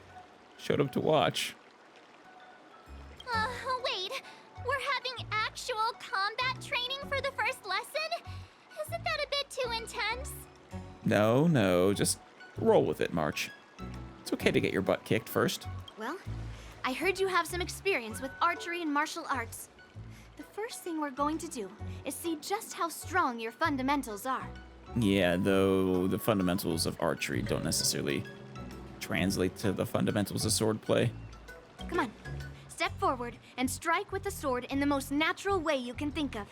S2: showed up to watch.
S1: Wait. We're having actual combat training for the first lesson? Isn't that a bit too intense?
S2: No, just roll with it, March. It's okay to get your butt kicked first.
S10: Well, I heard you have some experience with archery and martial arts. The first thing we're going to do is see just how strong your fundamentals are.
S2: Yeah, though the fundamentals of archery don't necessarily translate to the fundamentals of swordplay.
S10: Come on, step forward and strike with the sword in the most natural way you can think of.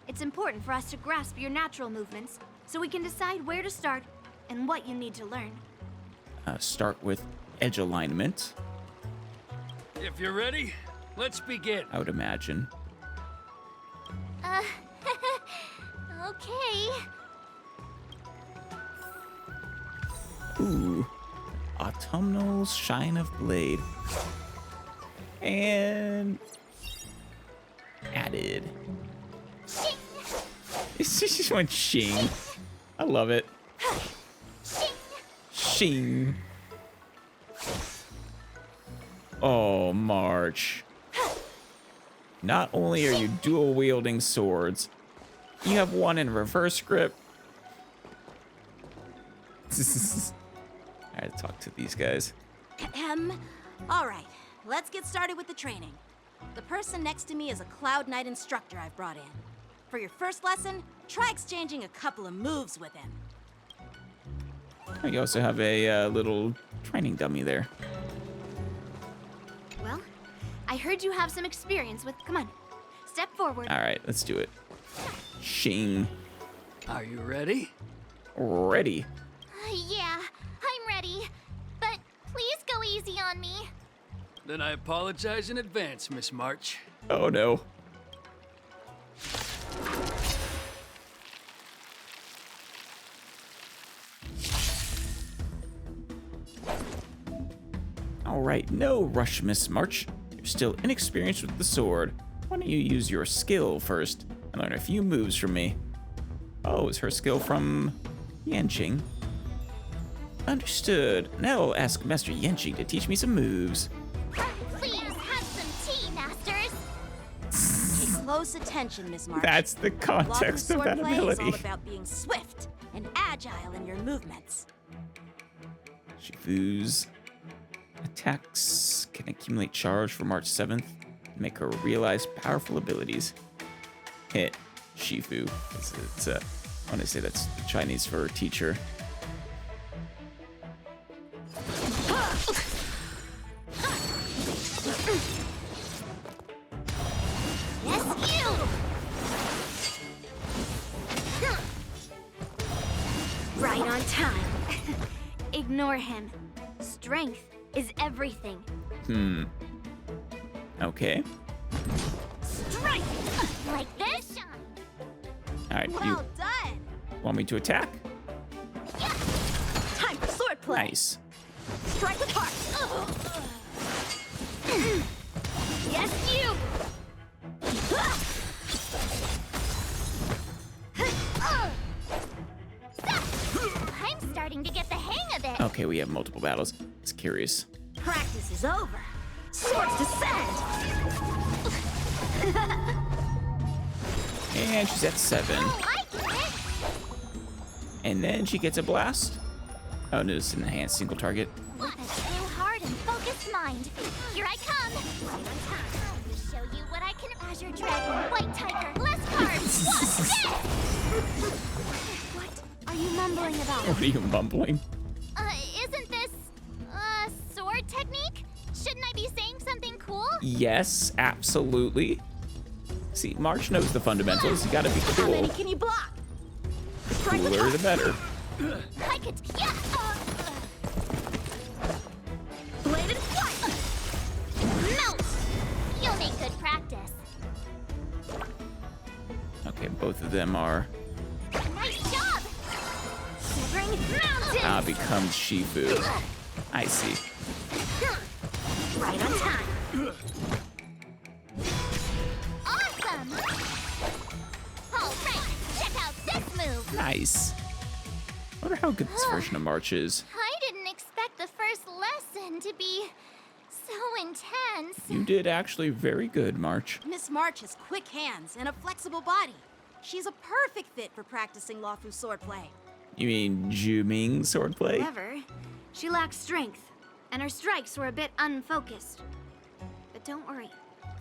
S10: It's important for us to grasp your natural movements, so we can decide where to start and what you need to learn.
S2: Start with edge alignment,
S11: If you're ready, let's begin.
S2: I would imagine.
S1: Okay.
S2: Ooh. Autumnal Shine of Blade. And added.
S1: Shing!
S2: She just went shing. I love it.
S1: Shing!
S2: Shing. Oh, March. Not only are you dual wielding swords, you have one in reverse grip. I had to talk to these guys.
S4: All right, let's get started with the training. The person next to me is a Cloud Knight instructor I've brought in. For your first lesson, try exchanging a couple of moves with him.
S2: You also have a little training dummy there.
S10: Well, I heard you have some experience with. Come on, step forward.
S2: All right, let's do it. Shing.
S11: Are you ready?
S2: Ready.
S1: Yeah, I'm ready. But please go easy on me.
S11: Then I apologize in advance, Miss March.
S2: Oh no. All right, no rush, Miss March. You're still inexperienced with the sword. Why don't you use your skill first and learn a few moves from me? Oh, is her skill from Yanqing? Understood. Now I'll ask Master Yanqing to teach me some moves.
S1: Please have some tea, masters.
S4: Pay close attention, Miss March.
S2: That's the context of that
S4: Swordplay is all
S2: ability.
S4: about being swift and agile in your movements.
S2: Shifu's attacks can accumulate charge for March 7th to make her realize powerful abilities. Hit Shifu. I want to say that's Chinese for teacher.
S1: Yes, you!
S10: Right on time. Ignore him. Strength is everything.
S2: Okay.
S1: Strike! Like this?
S2: All right.
S4: Well
S2: You
S4: done!
S2: want me to attack?
S4: Time for swordplay!
S2: Nice.
S4: Strike with heart!
S1: Yes, you! I'm starting to get the hang of it.
S2: Okay, we have multiple battles. It's curious.
S4: Practice is over. Swords descend!
S2: And she's at 7.
S1: Oh, I get it.
S2: And then she gets a blast. Oh, no, it's an enhanced single target.
S1: What a true heart and focused mind. Here I come. Right on time. I will show you what I can. Azure Dragon, White Tiger, less cards. What's this?
S10: What are you mumbling about?
S2: What are you mumbling?
S1: Isn't this, sword technique? Shouldn't I be saying something cool?
S2: Yes, absolutely. See, March knows the fundamentals. You gotta be
S4: How many
S2: cool.
S4: can you block? Strike with
S2: Cooler
S4: heart!
S2: the better.
S1: I could, yeah.
S4: Bladed flight!
S1: Melt. You'll make good practice.
S2: Okay, both of them are.
S1: Nice job.
S10: Shivering mountain.
S2: Ah, becomes Shifu. I see.
S10: Right on time.
S1: Awesome. All right, check out this move.
S2: Nice. I wonder how good this version of March is.
S1: I didn't expect the first lesson to be so intense.
S2: You did actually very good, March.
S4: Miss March has quick hands and a flexible body. She's a perfect fit for practicing Lawfu swordplay.
S2: You mean Juming swordplay?
S10: However, she lacks strength, and her strikes were a bit unfocused. But don't worry,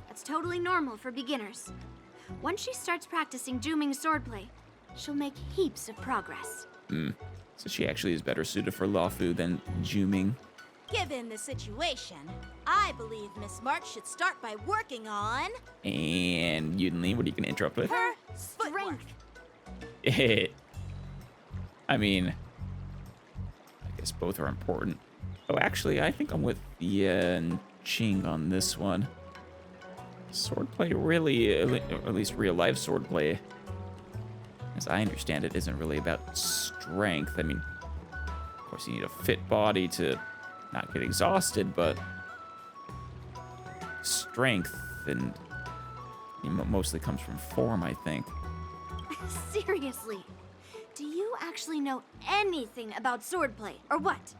S10: that's totally normal for beginners. Once she starts practicing Juming swordplay, she'll make heaps of progress.
S2: So she actually is better suited for Lawfu than Juming.
S4: Given the situation, I believe Miss March should start by working on
S2: And Yunli, what are you gonna interrupt with?
S4: her footwork.
S10: Strength.
S2: I mean, I guess both are important. Oh, actually, I think I'm with Ching on this one. Swordplay really, or at least real life swordplay, as I understand it, isn't really about strength. I mean, of course, you need a fit body to not get exhausted, but strength and mostly comes from form, I think.
S10: Seriously, do you actually know anything about swordplay, or what?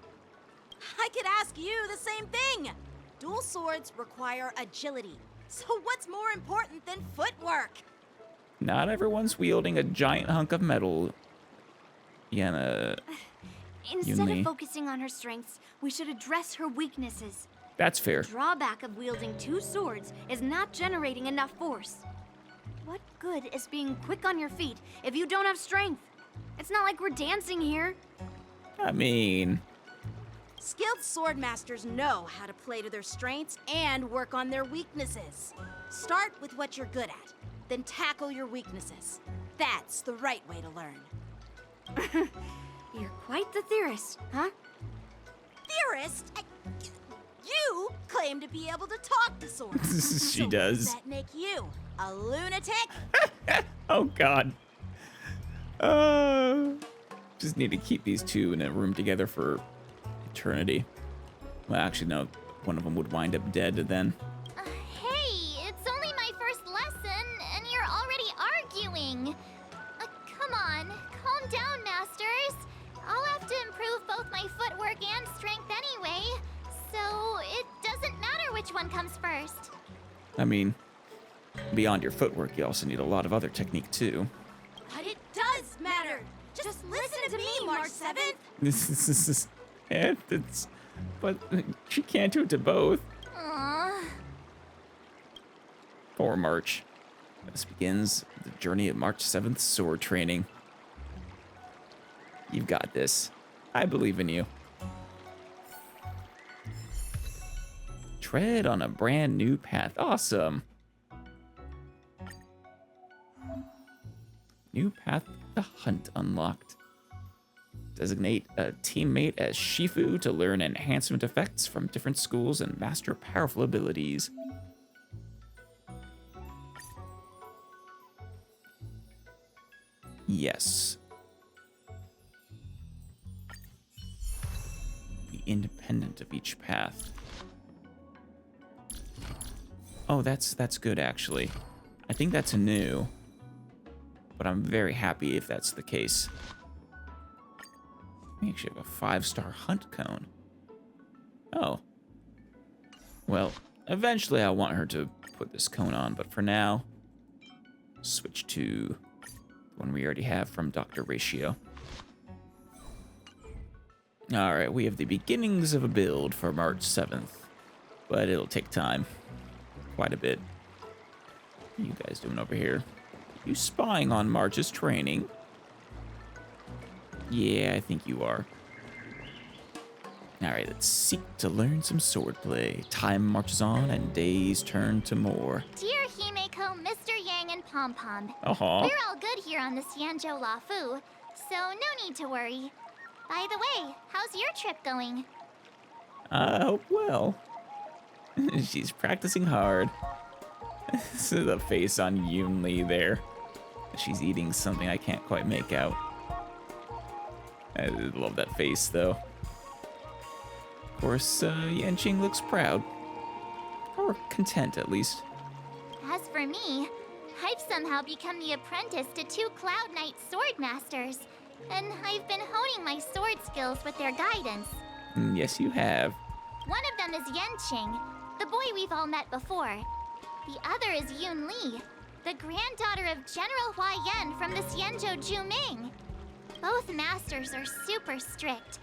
S4: I could ask you the same thing. Dual swords require agility. So what's more important than footwork?
S2: Not everyone's wielding a giant hunk of metal. Yenna.
S10: Instead of focusing on her strengths, we should address her weaknesses.
S2: That's fair.
S10: The drawback of wielding two swords is not generating enough force. What good is being quick on your feet if you don't have strength? It's not like we're dancing here.
S2: I mean...
S4: Skilled swordmasters know how to play to their strengths and work on their weaknesses. Start with what you're good at, then tackle your weaknesses. That's the right way to learn.
S10: You're quite the theorist, huh?
S4: Theorist? You claim to be able to talk to swords.
S2: She does.
S4: Does that make you a lunatic?
S2: Oh, God. Just need to keep these two in a room together for eternity. Well, actually, no. One of them would wind up dead then.
S1: Hey, it's only my first lesson, and you're already arguing. Come on, calm down, Masters. I'll have to improve both my footwork and strength anyway, so it doesn't matter which one comes first.
S2: I mean, beyond your footwork, you also need a lot of other technique, too.
S4: But it does matter. Just listen to me, March 7th.
S2: This is it's... But she can't do it to both.
S1: Aww.
S2: Poor March. This begins the journey of March 7th sword training. You've got this. I believe in you. Tread on a brand new path. Awesome. New path to hunt unlocked. Designate a teammate as Shifu to learn enhancement effects from different schools and master powerful abilities. Yes. Be independent of each path. Oh, that's good actually. I think that's new. But I'm very happy if that's the case. We actually have a 5-star hunt cone. Oh. Well, eventually I want her to put this cone on, but for now, switch to the one we already have from Dr. Ratio. Alright, we have the beginnings of a build for March 7th, but it'll take time. Quite a bit. What are you guys doing over here? You spying on March's training? Yeah, I think you are. Alright, let's seek to learn some swordplay. Time marches on and days turn to more.
S1: Dear Himeko, Mr. Yang, and Pom Pom.
S2: Uh-huh.
S1: We're all good here on the Xianzhou Lafu, so no need to worry. By the way, how's your trip going?
S2: I hope well. She's practicing hard. This is the face on Yoon Lee there. She's eating something I can't quite make out. I love that face, though. Of course, Yanqing looks proud. Or content, at least.
S1: As for me, I've somehow become the apprentice to 2 Cloud Knight sword masters, and I've been honing my sword skills with their guidance.
S2: Yes, you have.
S1: One of them is Yanqing, the boy we've all met before. The other is Yoon Lee, the granddaughter of General Hua Yan from the Xianzhou Juming. Both masters are super strict,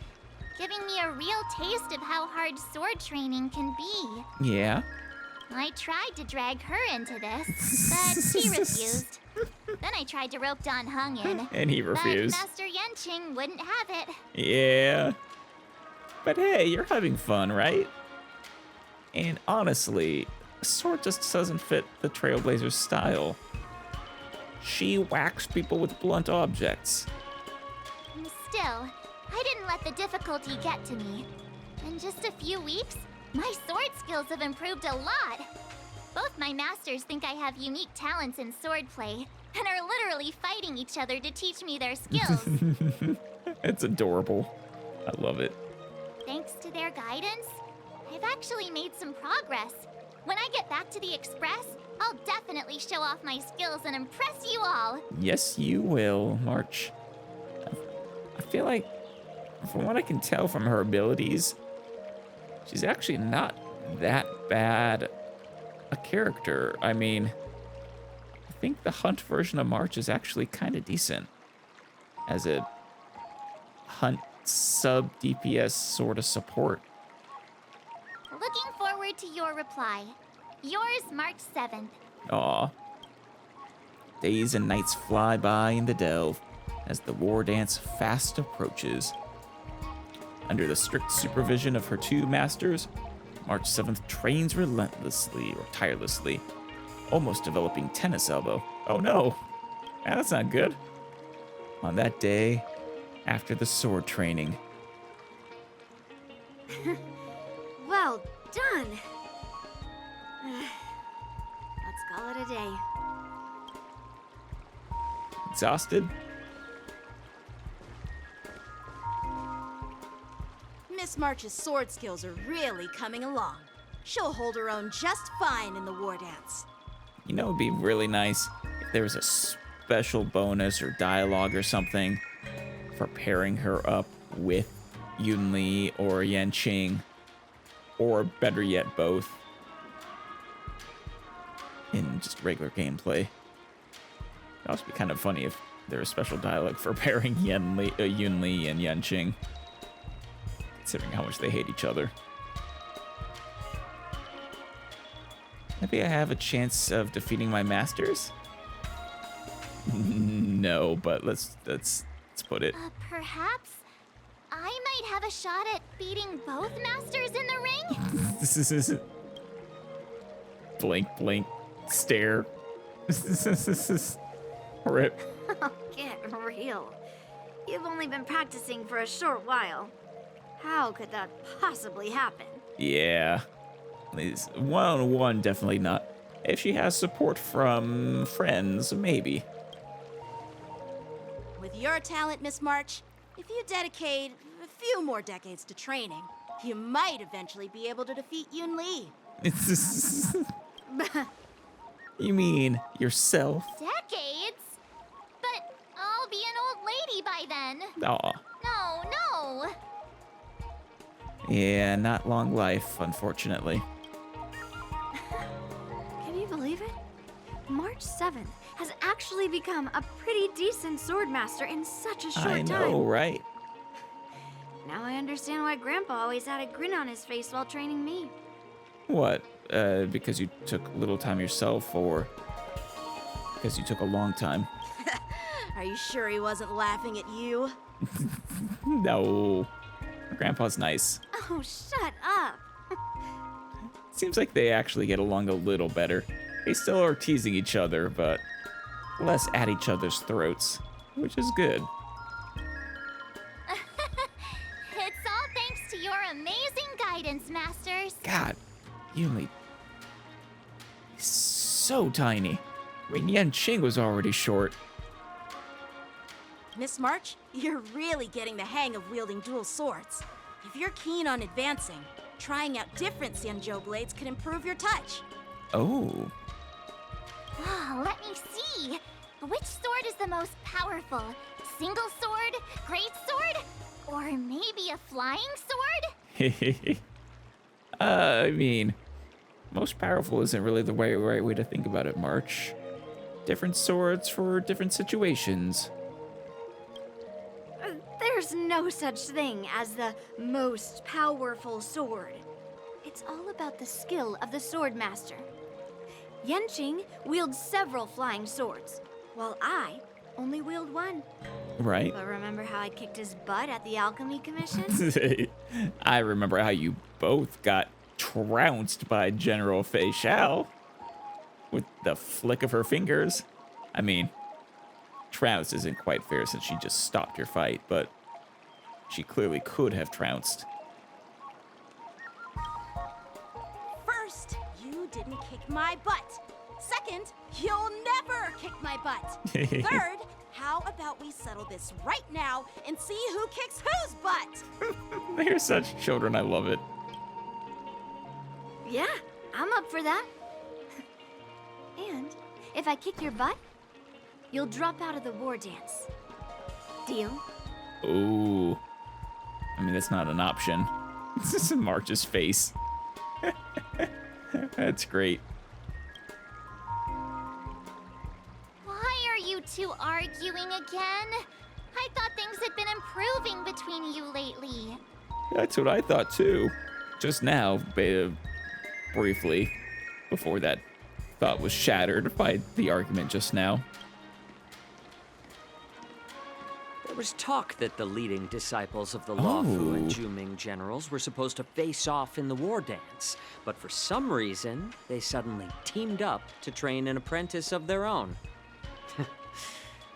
S1: giving me a real taste of how hard sword training can be.
S2: Yeah?
S1: I tried to drag her into this, but she refused. Then I tried to rope Dan Heng in.
S2: And he refused.
S1: But Master Yanqing wouldn't have it.
S2: Yeah. But hey, you're having fun, right? And honestly, sword just doesn't fit the Trailblazer's style. She whacks people with blunt objects.
S1: Still, I didn't let the difficulty get to me. In just a few weeks, my sword skills have improved a lot. Both my masters think I have unique talents in swordplay, and are literally fighting each other to teach me their skills.
S2: It's adorable. I love it.
S1: Thanks to their guidance, I've actually made some progress. When I get back to the Express, I'll definitely show off my skills and impress you all.
S2: Yes, you will, March. I feel like, from what I can tell from her abilities, she's actually not that bad a character. I mean, I think the Hunt version of March is actually kind of decent as a Hunt sub DPS sort of support.
S1: Looking forward to your reply. Yours, March 7th.
S2: Aw. Days and nights fly by in the Delve as the war dance fast approaches. Under the strict supervision of her two masters, March 7th trains relentlessly or tirelessly, almost developing tennis elbow. Oh no, that's not good. On that day, after the sword training.
S10: Well done. Let's call it a day.
S2: Exhausted?
S4: Miss March's sword skills are really coming along. She'll hold her own just fine in the war dance.
S2: You know, it'd be really nice if there was a special bonus or dialogue or something for pairing her up with Yunli or Yanqing, or better yet, both, in just regular gameplay. It'd also be kind of funny if there was special dialogue for pairing Yunli and Yanqing, considering how much they hate each other. Maybe I have a chance of defeating my masters? No, but let's put it.
S1: Perhaps I might have a shot at beating both masters in the ring?
S2: Blink, blink, stare. Rip.
S10: Get real. You've only been practicing for a short while. How could that possibly happen?
S2: Yeah. One-on-one, definitely not. If she has support from friends, maybe.
S4: With your talent, Miss March, if you dedicate a few more decades to training, you might eventually be able to defeat Yunli.
S2: You mean yourself?
S1: Decades? But I'll be an old lady by then.
S2: Aw.
S1: No.
S2: Yeah, not long life, unfortunately.
S10: Can you believe it? March 7th has actually become a pretty decent swordmaster in such a short
S2: I
S10: time.
S2: know, right?
S10: Now I understand why Grandpa always had a grin on his face while training me.
S2: What? Because you took little time yourself, or because you took a long time?
S4: Are you sure he wasn't laughing at you?
S2: No. Grandpa's nice.
S10: Oh, shut up.
S2: Seems like they actually get along a little better. They still are teasing each other, but less at each other's throats, which is good.
S1: It's all thanks to your amazing guidance, masters.
S2: God, Yunli, he's so tiny. I mean, Yanqing was already short.
S4: Miss March, you're really getting the hang of wielding dual swords. If you're keen on advancing, trying out different Xianzhou blades could improve your touch.
S2: Oh.
S1: Let me see. Which sword is the most powerful? Single sword? Great sword? Or maybe a flying sword?
S2: I mean, most powerful isn't really the right way to think about it, March. Different swords for different situations.
S10: There's no such thing as the most powerful sword. It's all about the skill of the swordmaster. Yanqing wields several flying swords, while I only wield one.
S2: Right.
S10: But remember how I kicked his butt at the Alchemy Commission?
S2: I remember how you both got trounced by General Fei Xiao with the flick of her fingers. I mean, trounced isn't quite fair since she just stopped your fight, but she clearly could have trounced.
S4: First, you didn't kick my butt. Second, you'll never kick my butt. Third, how about we settle this right now and see who kicks whose butt?
S2: They're such children, I love it.
S10: Yeah, I'm up for that. And if I kick your butt, you'll drop out of the war dance. Deal?
S2: Ooh. I mean, that's not an option. This is March's face. That's great.
S1: Why are you two arguing again? I thought things had been improving between you lately.
S2: That's what I thought too. Just now, briefly, before that thought was shattered by the argument just now.
S12: There was talk that the leading disciples of the Luofu and
S2: Oh.
S12: Juming generals were supposed to face off in the war dance, but for some reason, they suddenly teamed up to train an apprentice of their own.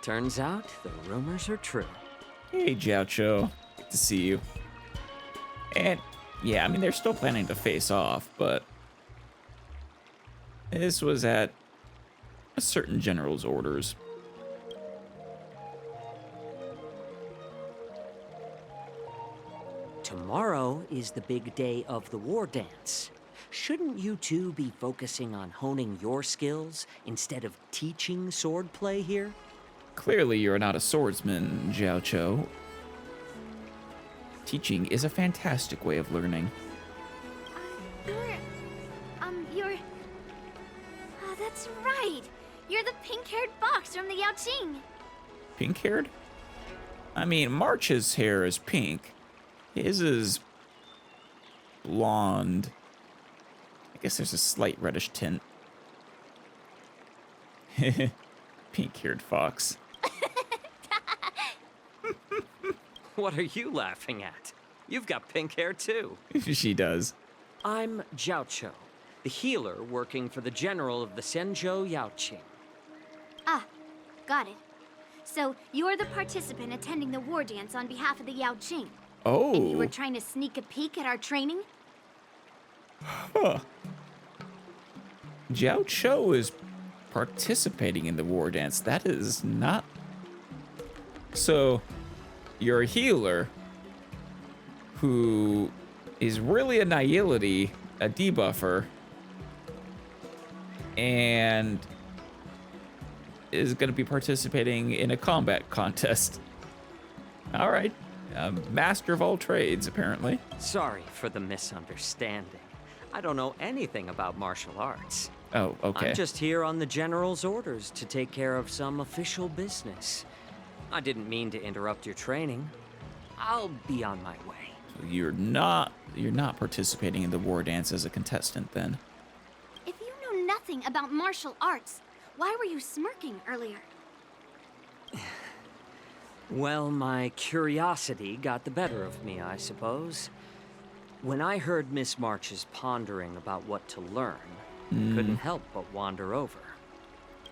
S12: Turns out, the rumors are true.
S2: Hey, Jiaocho. Good to see you. And, yeah, I mean, they're still planning to face off, but this was at a certain general's orders.
S12: Tomorrow is the big day of the war dance. Shouldn't you two be focusing on honing your skills instead of teaching swordplay here?
S2: Clearly, you're not a swordsman, Jiaocho. Teaching is a fantastic way of learning.
S10: You're... Oh, that's right. You're the pink-haired fox from the Yaoqing.
S2: Pink-haired? I mean, March's hair is pink. His is blonde. I guess there's a slight reddish tint. Pink-haired fox.
S12: What are you laughing at? You've got pink hair too.
S2: She does.
S12: I'm Jiaocho, the healer working for the general of the Senzhou Yaoqing.
S10: Ah, got it. So, you're the participant attending the war dance on behalf of the Yaoqing.
S2: Oh.
S10: And you were trying to sneak a peek at our training?
S2: Huh. Jiaocho is participating in the war dance. That is not... So, you're a healer who is really a nihility, a debuffer, and is going to be participating in a combat contest. All right. Master of all trades, apparently.
S12: Sorry for the misunderstanding. I don't know anything about martial arts.
S2: Oh, okay.
S12: I'm just here on the general's orders to take care of some official business. I didn't mean to interrupt your training. I'll be on my way.
S2: You're not participating in the war dance as a contestant then.
S10: If you know nothing about martial arts, why were you smirking earlier?
S12: Well, my curiosity got the better of me, I suppose. When I heard Miss March's pondering about what to learn, I couldn't help but wander over.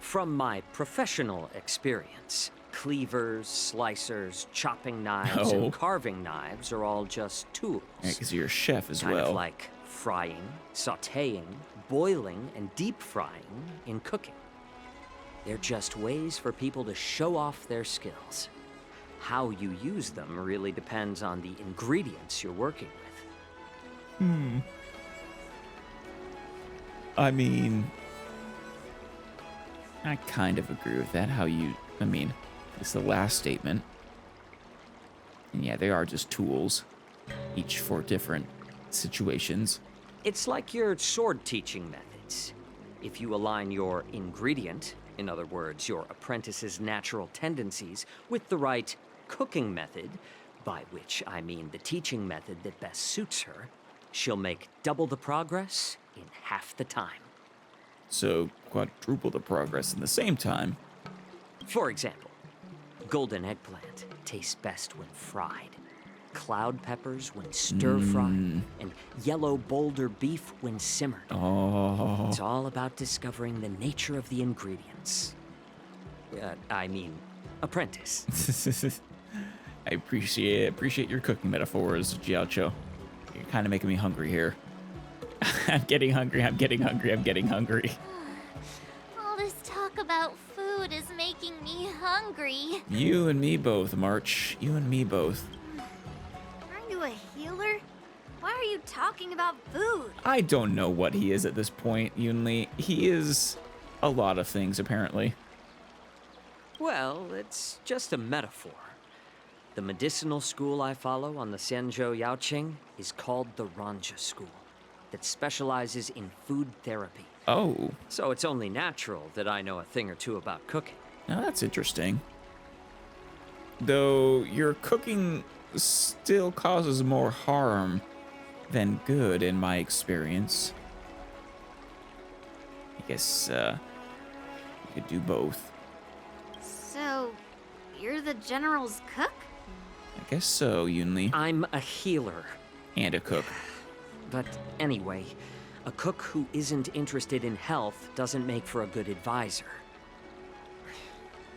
S12: From my professional experience, cleavers, slicers, chopping knives, and carving knives are all just tools.
S2: Yeah, because you're a chef as
S12: kind
S2: well.
S12: Of like frying, sautéing, boiling, and deep frying in cooking. They're just ways for people to show off their skills. How you use them really depends on the ingredients you're working with.
S2: I mean, I kind of agree with that. It's the last statement. And yeah, they are just tools, each for different situations.
S12: It's like your sword teaching methods. If you align your ingredient, in other words, your apprentice's natural tendencies, with the right cooking method, by which I mean the teaching method that best suits her, she'll make double the progress in half the time.
S2: So quadruple the progress in the same time.
S12: For example, golden eggplant tastes best when fried, cloud peppers when stir-fried, and yellow boulder beef when simmered.
S2: Oh.
S12: It's all about discovering the nature of the ingredients. Apprentice.
S2: I appreciate your cooking metaphors, Jiaocho. You're kind of making me hungry here. I'm getting hungry. I'm getting hungry.
S1: All this talk about food is making me hungry.
S2: You and me both, March. You and me both.
S10: Aren't you a healer? Why are you talking about food?
S2: I don't know what he is at this point, Yunli. He is a lot of things, apparently.
S12: Well, it's just a metaphor. The medicinal school I follow on the Xianzhou Yaoqing is called the Ranja School, that specializes in food therapy.
S2: Oh.
S12: So it's only natural that I know a thing or two about cooking.
S2: Now that's interesting. Though your cooking still causes more harm than good in my experience. I guess you could do both.
S10: So, you're the General's cook?
S2: I guess so, Yunli.
S12: I'm a healer.
S2: And a cook.
S12: But anyway, a cook who isn't interested in health doesn't make for a good advisor.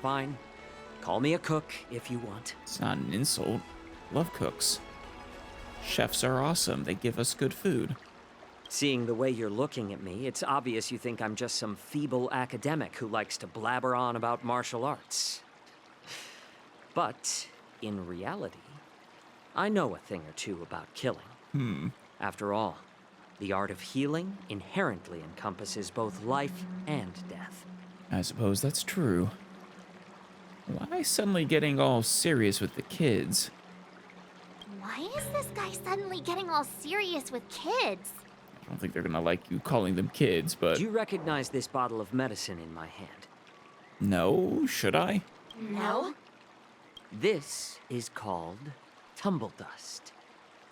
S12: Fine. Call me a cook if you want.
S2: It's not an insult. Love cooks. Chefs are awesome. They give us good food.
S12: Seeing the way you're looking at me, it's obvious you think I'm just some feeble academic who likes to blabber on about martial arts. But, in reality, I know a thing or two about killing. After all, the art of healing inherently encompasses both life and death.
S2: I suppose that's true. Why suddenly getting all serious with the kids?
S1: Why is this guy suddenly getting all serious with kids?
S2: I don't think they're gonna like you calling them kids, but...
S12: Do you recognize this bottle of medicine in my hand?
S2: No, should I?
S10: No.
S12: This is called tumble dust,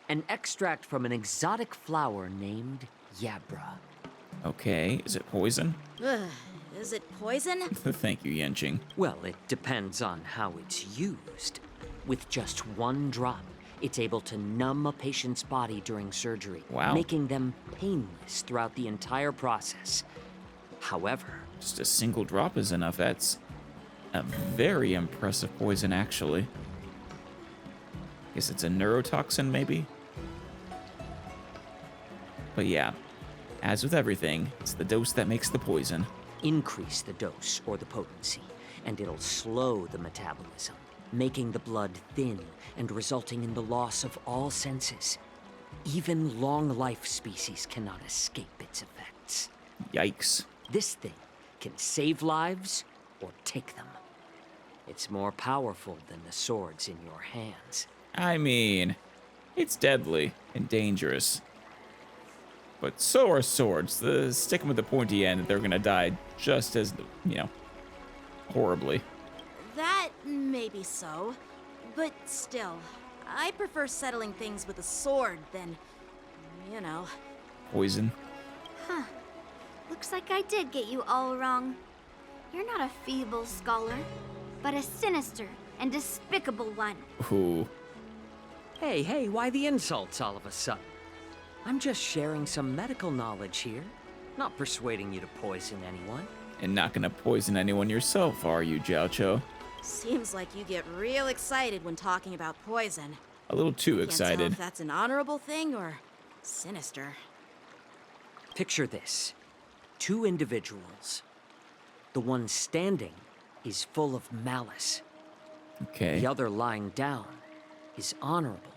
S12: an extract from an exotic flower named Yabra.
S2: Okay, is it poison?
S4: Ugh, is it poison?
S2: Thank you, Yenching.
S12: Well, it depends on how it's used. With just one drop, it's able to numb a patient's body during surgery,
S2: Wow.
S12: making them painless throughout the entire process. However,
S2: Just a single drop is enough. That's a very impressive poison, actually. Guess it's a neurotoxin, maybe? But yeah, as with everything, it's the dose that makes the poison.
S12: increase the dose or the potency, and it'll slow the metabolism, making the blood thin and resulting in the loss of all senses. Even long-life species cannot escape its effects.
S2: Yikes.
S12: This thing can save lives or take them. It's more powerful than the swords in your hands.
S2: I mean, it's deadly and dangerous. But so are swords. Stick them with the pointy end, they're gonna die just as, horribly.
S4: That may be so, but still, I prefer settling things with a sword than,
S2: Poison.
S10: Huh. Looks like I did get you all wrong. You're not a feeble scholar, but a sinister and despicable one.
S2: Ooh.
S12: Hey, why the insults all of a sudden? I'm just sharing some medical knowledge here, not persuading you to poison anyone.
S2: And not gonna poison anyone yourself, are you, Jiaocho?
S4: Seems like you get real excited when talking about poison.
S2: A little too
S4: Can't tell
S2: excited.
S4: if that's an honorable thing or sinister.
S12: Picture this. 2 individuals. The one standing is full of malice.
S2: Okay.
S12: The other lying down is honorable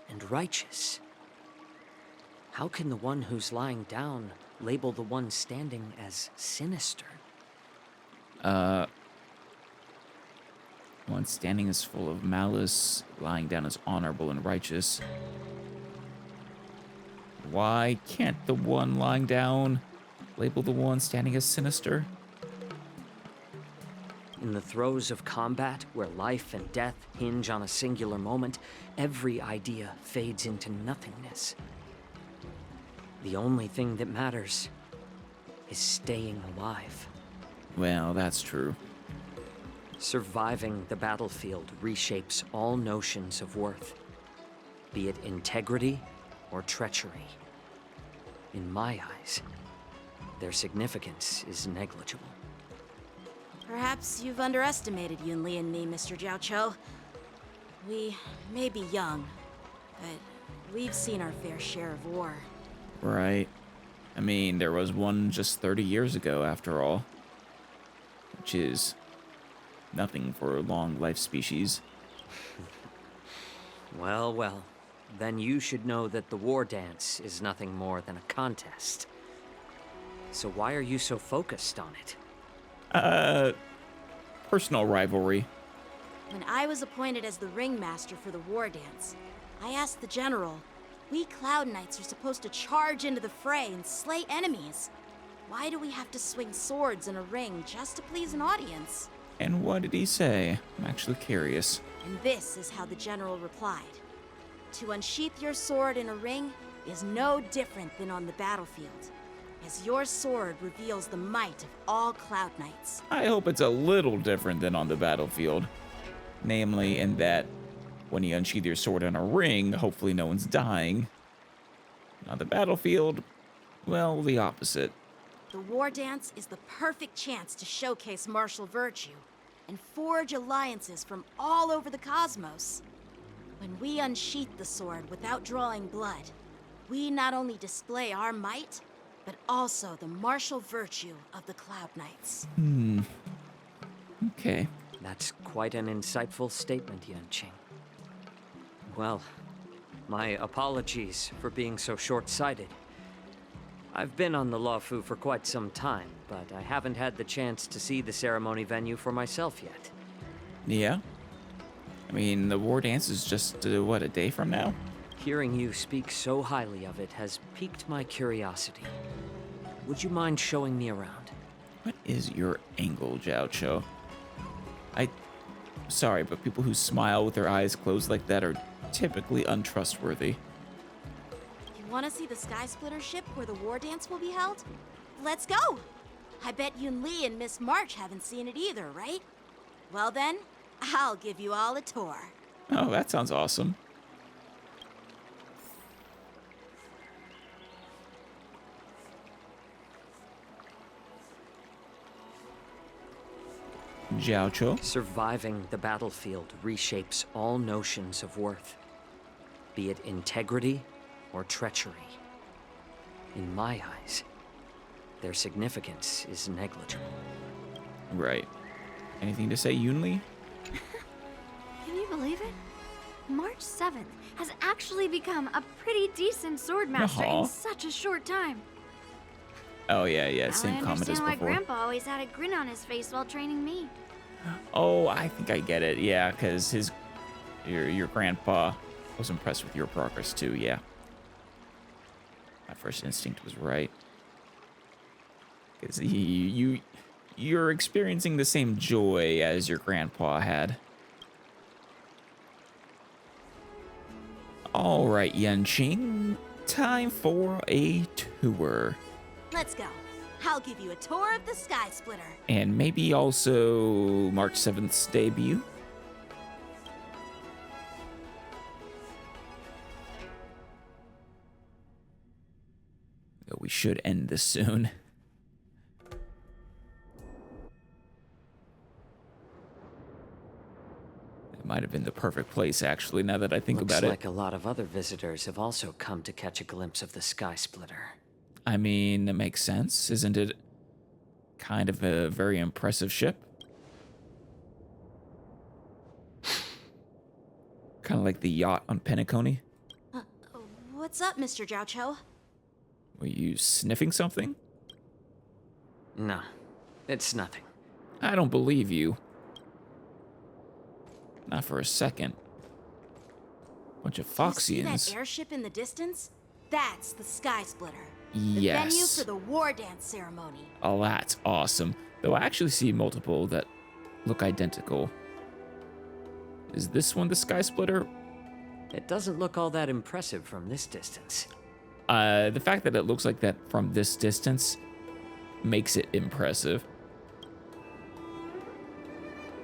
S12: and righteous. How can the one who's lying down label the one standing as sinister?
S2: One standing is full of malice, lying down is honorable and righteous. Why can't the one lying down label the one standing as sinister?
S12: In the throes of combat, where life and death hinge on a singular moment, every idea fades into nothingness. The only thing that matters is staying alive.
S2: Well, that's true.
S12: Surviving the battlefield reshapes all notions of worth, be it integrity or treachery. In my eyes, their significance is negligible.
S4: Perhaps you've underestimated Yunli and me, Mr. Jiaocho. We may be young, but we've seen our fair share of war.
S2: Right. I mean, there was one just 30 years ago, after all. Which is nothing for a long life species.
S12: Well, well. Then you should know that the war dance is nothing more than a contest. So why are you so focused on it?
S2: Personal rivalry.
S4: When I was appointed as the ringmaster for the war dance, I asked the general, we Cloud Knights are supposed to charge into the fray and slay enemies. Why do we have to swing swords in a ring just to please an audience?
S2: And what did he say? I'm actually curious.
S4: And this is how the general replied. To unsheath your sword in a ring is no different than on the battlefield, as your sword reveals the might of all Cloud Knights.
S2: I hope it's a little different than on the battlefield. Namely, in that when you unsheath your sword in a ring, hopefully no one's dying. On the battlefield, well, the opposite.
S4: The war dance is the perfect chance to showcase martial virtue and forge alliances from all over the cosmos. When we unsheath the sword without drawing blood, we not only display our might, but also the martial virtue of the Cloud Knights.
S2: Okay.
S12: That's quite an insightful statement, Yanqing. Well, my apologies for being so short-sighted. I've been on the Luofu for quite some time, but I haven't had the chance to see the ceremony venue for myself yet.
S2: Yeah? I mean, the war dance is just, what, a day from now?
S12: Hearing you speak so highly of it has piqued my curiosity. Would you mind showing me around?
S2: What is your angle, Jiao? Sorry, but people who smile with their eyes closed like that are typically untrustworthy.
S4: You want to see the Sky Splitter ship where the war dance will be held? Let's go! I bet Yun Li and Miss March haven't seen it either, right? Well then, I'll give you all a tour.
S2: Oh, that sounds awesome. Jiao.
S12: Surviving the battlefield reshapes all notions of worth, be it integrity or treachery. In my eyes, their significance is negligible.
S2: Right. Anything to say, Yun Li?
S10: Can you believe it? March 7th has actually become a pretty decent swordmaster in such a short time.
S2: Oh, yeah,
S10: Now
S2: same
S10: I
S2: comment as
S10: understand why
S2: before.
S10: Grandpa always had a grin on his face while training me.
S2: Oh, I think I get it. Yeah, because your grandpa was impressed with your progress too. Yeah. My first instinct was right. Because you're experiencing the same joy as your grandpa had. All right, Yanqing, time for a tour.
S4: Let's go. I'll give you a tour of the Sky Splitter.
S2: And maybe also March 7th's debut. We should end this soon. It might have been the perfect place, actually, now that I think about it.
S12: Looks like a lot of other visitors have also come to catch a glimpse of the Sky Splitter.
S2: I mean, it makes sense. Isn't it kind of a very impressive ship? Kind of like the yacht on Penacony.
S4: What's up, Mr. Jiao?
S2: Were you sniffing something?
S12: No, it's nothing.
S2: I don't believe you. Not for a second. Bunch of Foxians.
S4: See that airship in the distance? That's the Sky Splitter.
S2: Yes.
S4: The venue for the war dance ceremony.
S2: Oh, that's awesome. Though I actually see multiple that look identical. Is this one the Sky Splitter?
S12: It doesn't look all that impressive from this distance.
S2: The fact that it looks like that from this distance makes it impressive.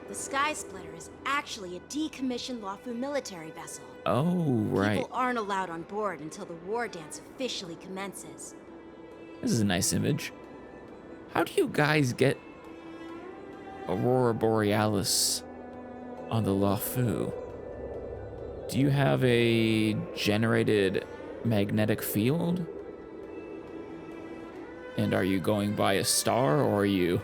S4: The Sky Splitter is actually a decommissioned Luofu military vessel.
S2: Oh, right.
S4: People aren't allowed on board until the war dance officially commences.
S2: This is a nice image. How do you guys get Aurora Borealis on the Luofu? Do you have a generated magnetic field? And are you going by a star, or are you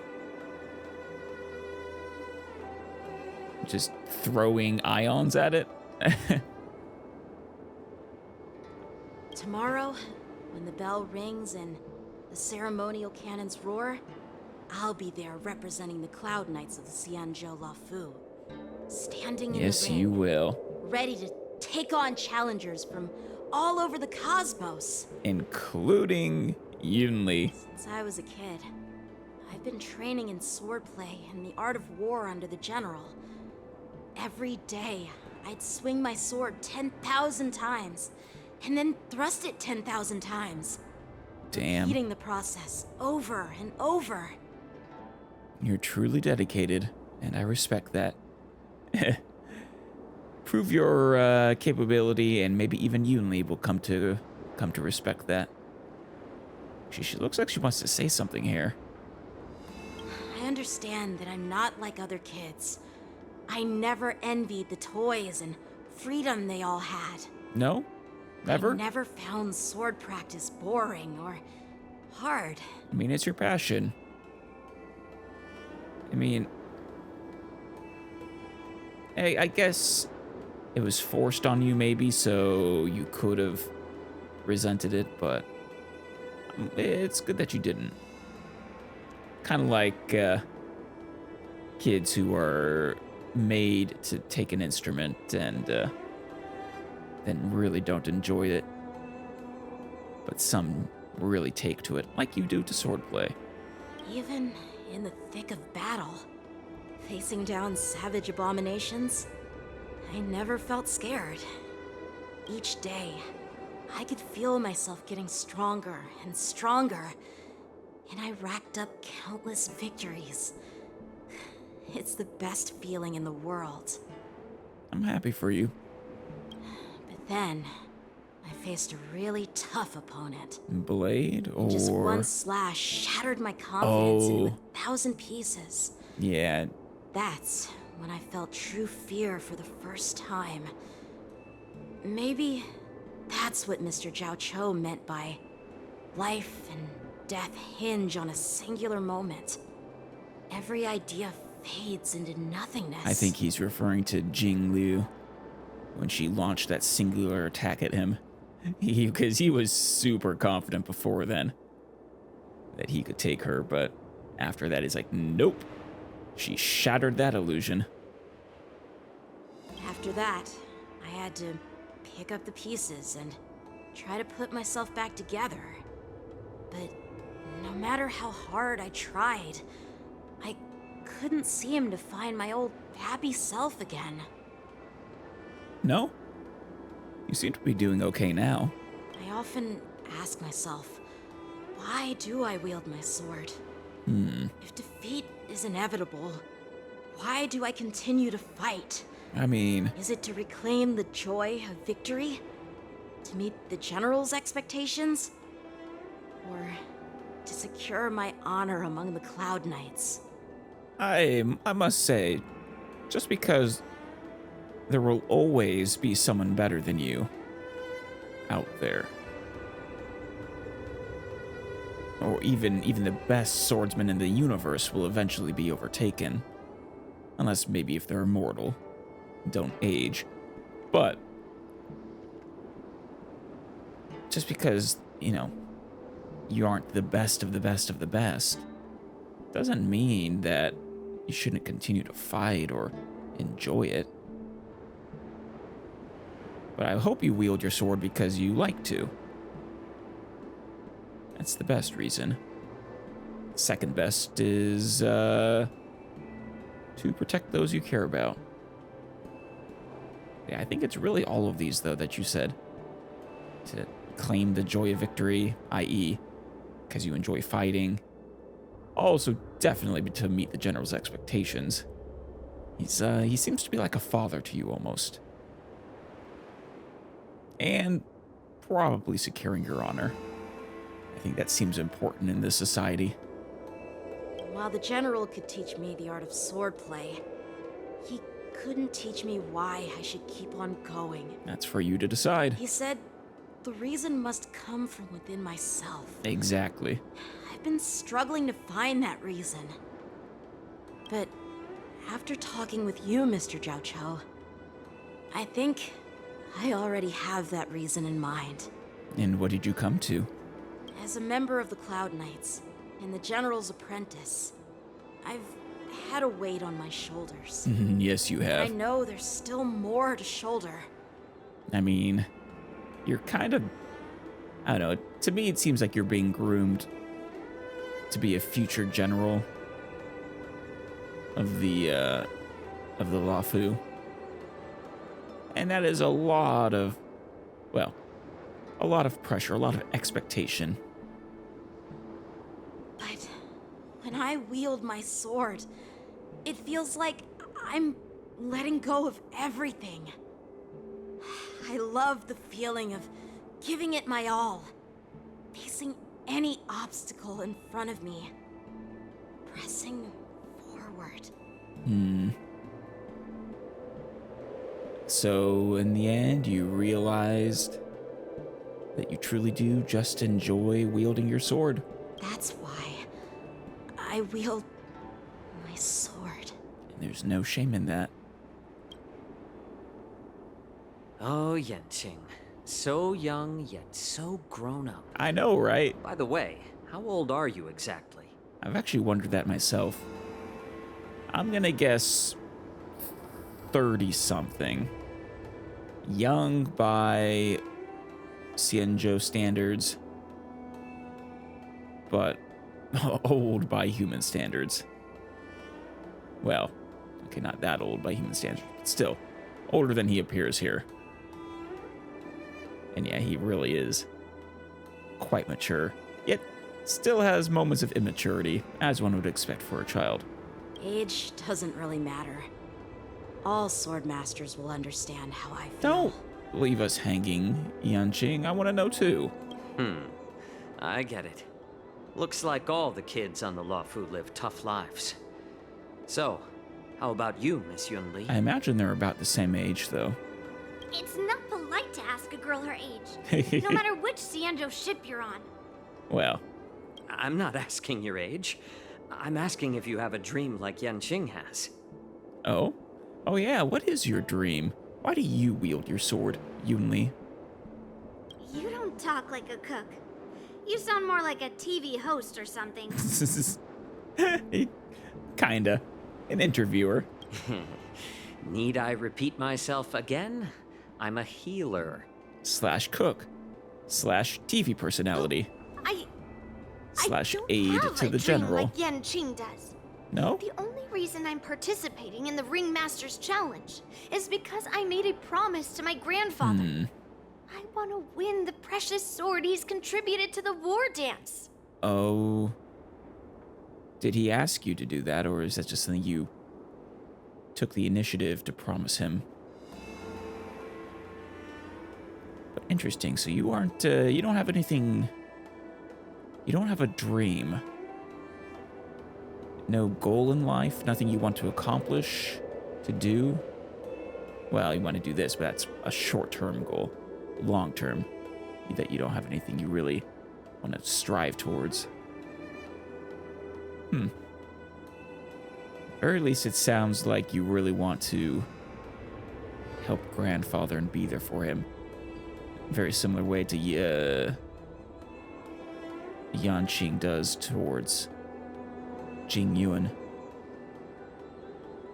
S2: just throwing ions at it?
S4: Tomorrow, when the bell rings and the ceremonial cannons roar, I'll be there representing the Cloud Knights of the Xianzhou Luofu. Standing in the ring.
S2: Yes, you will.
S4: Ready to take on challengers from all over the cosmos.
S2: Including Yunli.
S4: Since I was a kid, I've been training in swordplay and the art of war under the general. Every day, I'd swing my sword 10,000 times, and then thrust it 10,000 times.
S2: Damn.
S4: Repeating the process over and over.
S2: You're truly dedicated, and I respect that. Prove your capability, and maybe even Yunli will come to respect that. She looks like she wants to say something here.
S4: I understand that I'm not like other kids. I never envied the toys and freedom they all had.
S2: No? Never?
S4: I never found sword practice boring or hard.
S2: I mean, it's your passion. I mean, I guess it was forced on you maybe, so you could have resented it, but it's good that you didn't. Kind of like kids who are made to take an instrument and then really don't enjoy it, but some really take to it, like you do to swordplay.
S4: Even in the thick of battle, facing down savage abominations, I never felt scared. Each day, I could feel myself getting stronger and stronger, and I racked up countless victories. It's the best feeling in the world.
S2: I'm happy for you.
S4: But then, I faced a really tough opponent.
S2: Blade, or...
S4: Just one slash shattered my confidence into 1,000 pieces.
S2: Yeah.
S4: That's when I felt true fear for the first time. Maybe that's what Mr. Zhao Cho meant by life and death hinge on a singular moment. Every idea fades into nothingness.
S2: I think he's referring to Jing Liu when she launched that singular attack at him. Because he was super confident before then that he could take her, but after that he's like, nope. She shattered that illusion.
S4: After that, I had to pick up the pieces and try to put myself back together. But no matter how hard I tried, I couldn't seem to find my old happy self again.
S2: No? You seem to be doing okay now.
S4: I often ask myself, why do I wield my sword? If defeat is inevitable, why do I continue to fight?
S2: I mean...
S4: Is it to reclaim the joy of victory? To meet the General's expectations? Or to secure my honor among the Cloud Knights?
S2: I must say, just because there will always be someone better than you out there. Or even the best swordsman in the universe will eventually be overtaken. Unless maybe if they're immortal, don't age. But just because, you aren't the best of the best of the best, doesn't mean that you shouldn't continue to fight or enjoy it. But I hope you wield your sword because you like to. That's the best reason. Second best is, to protect those you care about. Yeah, I think it's really all of these, though, that you said. To claim the joy of victory, i.e., because you enjoy fighting. Also, definitely to meet the General's expectations. He seems to be like a father to you, almost. And probably securing your honor. I think that seems important in this society.
S4: While the General could teach me the art of swordplay, he couldn't teach me why I should keep on going.
S2: That's for you to decide.
S4: He said the reason must come from within myself.
S2: Exactly.
S4: I've been struggling to find that reason. But after talking with you, Mr. Zhao Cho, I think I already have that reason in mind.
S2: And what did you come to?
S4: As a member of the Cloud Knights and the General's apprentice, I've had a weight on my shoulders.
S2: Yes, you have.
S4: I know there's still more to shoulder.
S2: I mean, you're kind of... I don't know. To me, it seems like you're being groomed to be a future general of the Luofu. And that is a lot of, well, a lot of pressure, a lot of expectation.
S4: But when I wield my sword, it feels like I'm letting go of everything. I love the feeling of giving it my all, facing any obstacle in front of me, pressing forward.
S2: So, in the end, you realized that you truly do just enjoy wielding your sword.
S4: That's why I wield my sword.
S2: And there's no shame in that.
S12: Oh, Yenqing. So young, yet so grown up.
S2: I know, right?
S12: By the way, how old are you exactly?
S2: I've actually wondered that myself. I'm gonna guess 30-something. Young by Xianzhou standards, but old by human standards. Well, okay, not that old by human standards, but still older than he appears here. And yeah, he really is quite mature, yet still has moments of immaturity, as one would expect for a child.
S4: Age doesn't really matter. All sword masters will understand how I feel.
S2: Don't leave us hanging, Yanqing. I want to know too.
S12: I get it. Looks like all the kids on the Luofu live tough lives. So, how about you, Miss Yunli?
S2: I imagine they're about the same age, though.
S10: It's not polite to ask a girl her age, no matter which Xianzhou ship you're on.
S2: Well,
S12: I'm not asking your age. I'm asking if you have a dream like Yanqing has.
S2: Oh? Oh yeah, what is your dream? Why do you wield your sword, Yunli?
S10: You don't talk like a cook. You sound more like a TV host or something.
S2: Kinda. An interviewer.
S12: Need I repeat myself again? I'm a healer.
S2: / cook. / TV personality. / aid to the general.
S10: Like Yanqing does.
S2: No?
S10: The only reason I'm participating in the Ringmaster's Challenge is because I made a promise to my grandfather. I want to win the precious sword he's contributed to the war dance.
S2: Oh. Did he ask you to do that, or is that just something you took the initiative to promise him? But interesting, so you aren't, you don't have anything, you don't have a dream. No goal in life, nothing you want to accomplish, to do. Well, you want to do this, but that's a short-term goal. Long-term, that you don't have anything you really want to strive towards. At very least, it sounds like you really want to help grandfather and be there for him. Very similar way to Yanqing does towards Jing Yuan.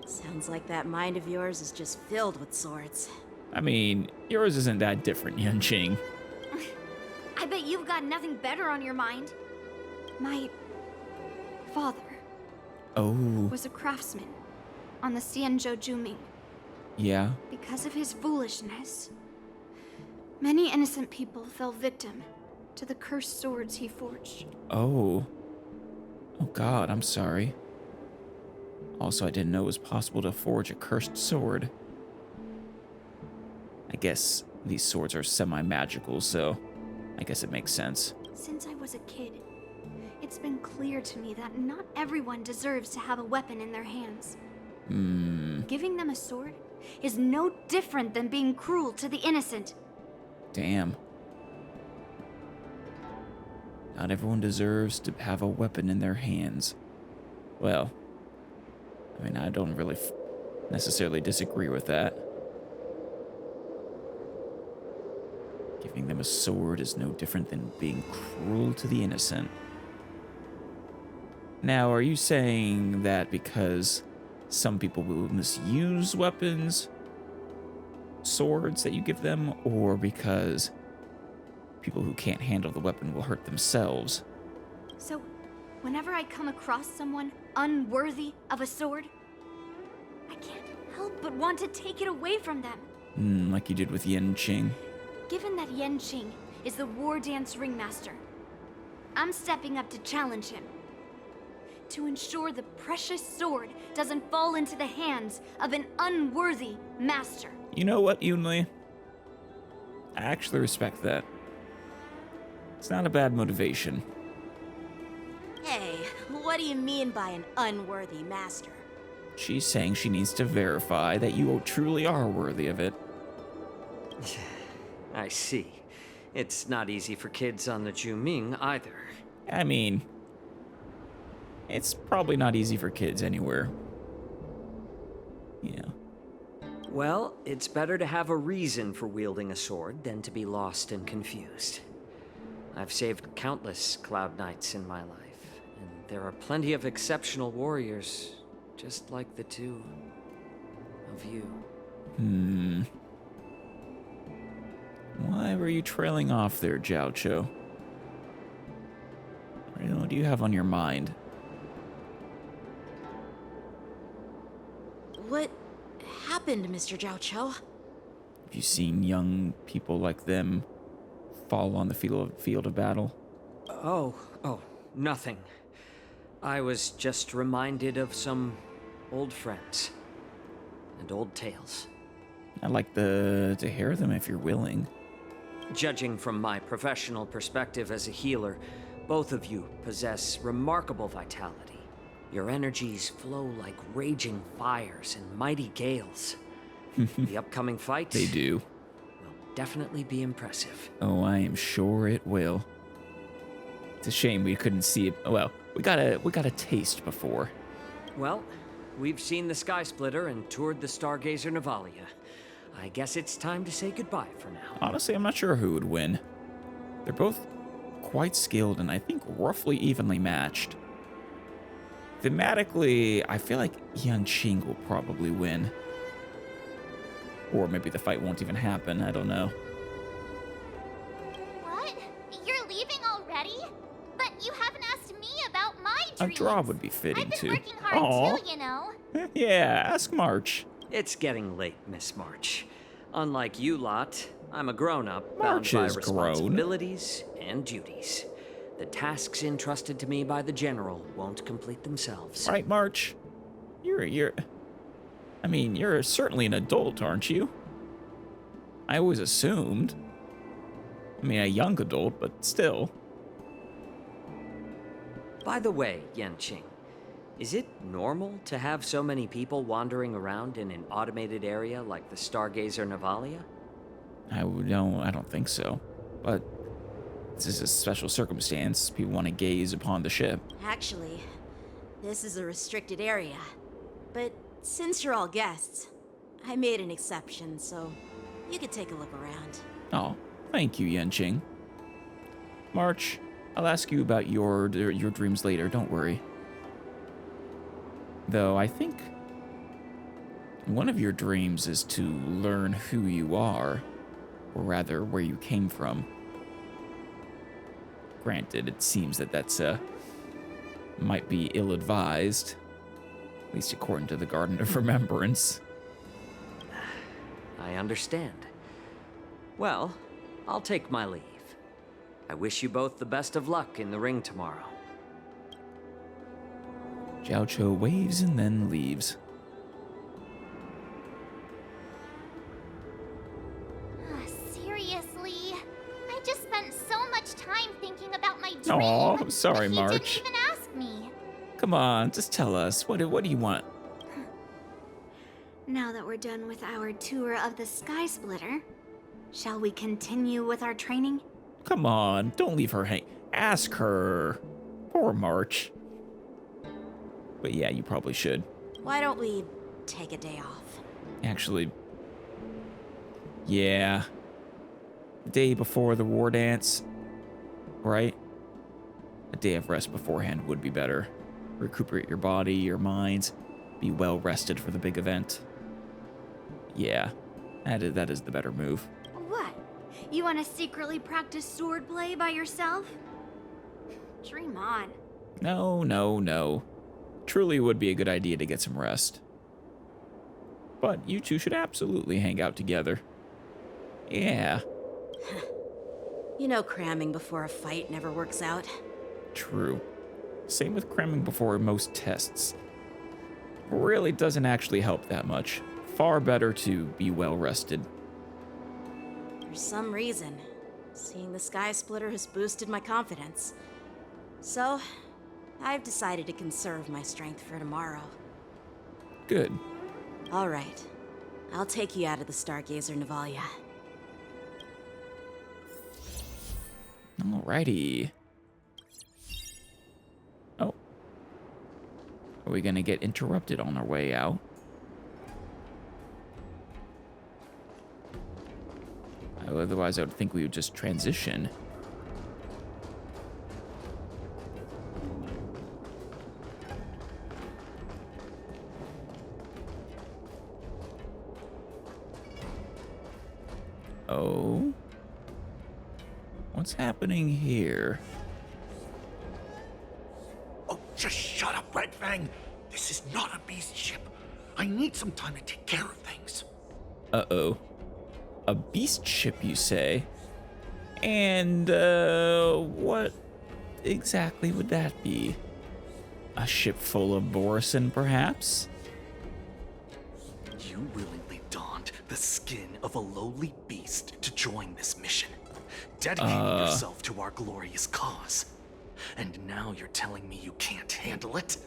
S4: Sounds like that mind of yours is just filled with swords.
S2: I mean, yours isn't that different, Yanqing.
S10: I bet you've got nothing better on your mind. My father was a craftsman on the Xianzhou Juming.
S2: Yeah?
S10: Because of his foolishness, many innocent people fell victim to the cursed swords he forged.
S2: Oh. Oh god, I'm sorry. Also, I didn't know it was possible to forge a cursed sword. I guess these swords are semi-magical, so I guess it makes sense.
S10: Since I was a kid, it's been clear to me that not everyone deserves to have a weapon in their hands. Giving them a sword is no different than being cruel to the innocent.
S2: Damn. Not everyone deserves to have a weapon in their hands. Well, I mean, I don't really necessarily disagree with that. Giving them a sword is no different than being cruel to the innocent. Now, are you saying that because some people will misuse weapons, swords that you give them, or because people who can't handle the weapon will hurt themselves?
S10: So, whenever I come across someone unworthy of a sword, I can't help but want to take it away from them.
S2: Like you did with Yenqing.
S10: Given that Yenqing is the war dance ringmaster, I'm stepping up to challenge him. To ensure the precious sword doesn't fall into the hands of an unworthy master.
S2: You know what, Yunli? I actually respect that. It's not a bad motivation.
S4: Hey, what do you mean by an unworthy master?
S2: She's saying she needs to verify that you truly are worthy of it.
S12: I see. It's not easy for kids on the Juming either.
S2: I mean, it's probably not easy for kids anywhere. Yeah.
S12: Well, it's better to have a reason for wielding a sword than to be lost and confused. I've saved countless Cloud Knights in my life, and there are plenty of exceptional warriors, just like the two of you.
S2: Why were you trailing off there, Jiaocho? What do you have on your mind?
S4: What happened, Mr. Jiaocho?
S2: Have you seen young people like them fall on the field of battle?
S12: Oh, nothing. I was just reminded of some old friends and old tales.
S2: I'd like to hear them if you're willing.
S12: Judging from my professional perspective as a healer, both of you possess remarkable vitality. Your energies flow like raging fires and mighty gales. The upcoming fight...
S2: They do.
S12: ...will definitely be impressive.
S2: Oh, I am sure it will. It's a shame we couldn't see it. Well, we got a taste before.
S12: Well, we've seen the Sky Splitter and toured the Stargazer Navalia. I guess it's time to say goodbye for now.
S2: Honestly, I'm not sure who would win. They're both quite skilled and I think roughly evenly matched. Thematically, I feel like Yenqing will probably win. Or maybe the fight won't even happen, I don't know.
S1: What? You're leaving already? But you haven't asked me about my
S2: A
S1: dreams.
S2: draw would be fitting,
S1: I've been
S2: too.
S1: working hard too, you know.
S2: Yeah, ask March.
S12: It's getting late, Miss March. Unlike you lot, I'm a grown-up bound
S2: March
S12: by
S2: is
S12: responsibilities and duties. The tasks entrusted to me by the General won't complete themselves.
S2: Right, March? You're certainly an adult, aren't you? I always assumed. I mean, a young adult, but still.
S12: By the way, Yenqing, is it normal to have so many people wandering around in an automated area like the Stargazer Navalia?
S2: I don't think so. But this is a special circumstance. People want to gaze upon the ship.
S4: Actually, this is a restricted area. But since you're all guests, I made an exception, so you could take a look around.
S2: Oh, thank you, Yenqing. March, I'll ask you about your dreams later, don't worry. Though I think one of your dreams is to learn who you are, or rather, where you came from. Granted, it seems that that's might be ill-advised, at least according to the Garden of Remembrance.
S12: I understand. Well, I'll take my leave. I wish you both the best of luck in the ring tomorrow.
S2: Jiaocho waves and then leaves.
S1: Seriously? I just spent so much time thinking about my dream.
S2: Oh, I'm sorry,
S1: but
S2: March.
S1: He didn't even ask me.
S2: Come on, just tell us. What do you want?
S10: Now that we're done with our tour of the Sky Splitter, shall we continue with our training?
S2: Come on, don't leave her hang. Ask her. Poor March. But yeah, you probably should.
S4: Why don't we take a day off?
S2: Actually, yeah. The day before the war dance, right? A day of rest beforehand would be better. Recuperate your body, your minds, be well rested for the big event. Yeah, that is the better move.
S10: What? You want to secretly practice swordplay by yourself? Dream on.
S2: No. Truly would be a good idea to get some rest. But you two should absolutely hang out together. Yeah.
S4: You know cramming before a fight never works out.
S2: True. Same with cramming before most tests. Really doesn't actually help that much. Far better to be well rested.
S4: For some reason, seeing the Sky Splitter has boosted my confidence. So, I've decided to conserve my strength for tomorrow.
S2: Good.
S4: All right. I'll take you out of the Stargazer Navalia.
S2: Alrighty. Oh. Are we gonna get interrupted on our way out? Otherwise, I would think we would just transition. Oh? What's happening here?
S3: Oh, just shut up, Red Fang. This is not a beast ship. I need some time to take care of things.
S2: Uh-oh. A beast ship, you say? And, what exactly would that be? A ship full of Borison, perhaps?
S13: You willingly donned the skin of a lowly beast to join this mission, dedicating yourself to our glorious cause. And now you're telling me you can't handle it?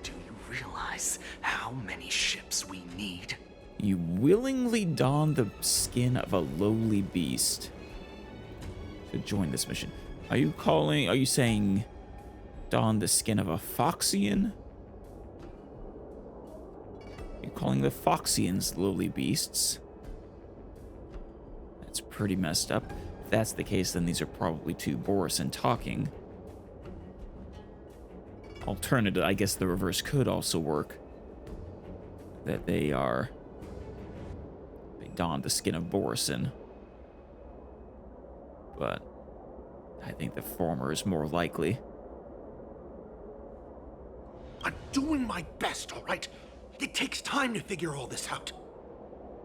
S13: Do you realize how many ships we need?
S2: You willingly don the skin of a lowly beast to join this mission. Are you saying don the skin of a Foxian? You're calling the Foxians lowly beasts? That's pretty messed up. If that's the case, then these are probably two Borison talking. Alternative, I guess the reverse could also work. That they don the skin of Borison. But I think the former is more likely.
S3: I'm doing my best, all right? It takes time to figure all this out.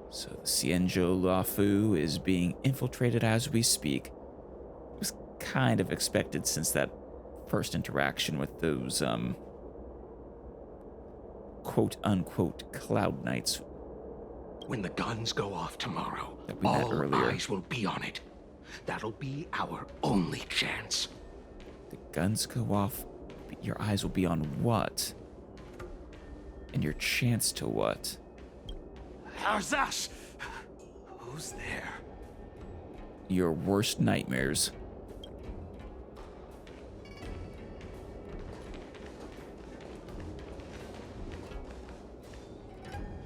S2: So the Xianzhou Luofu is being infiltrated as we speak. It was kind of expected since that first interaction with those, quote-unquote Cloud Knights.
S3: When the guns go off tomorrow,
S2: That we met
S3: all
S2: earlier.
S3: eyes will be on it. That'll be our only chance.
S2: The guns go off, but your eyes will be on what? And your chance to what?
S3: How's that? Who's there?
S2: Your worst nightmares.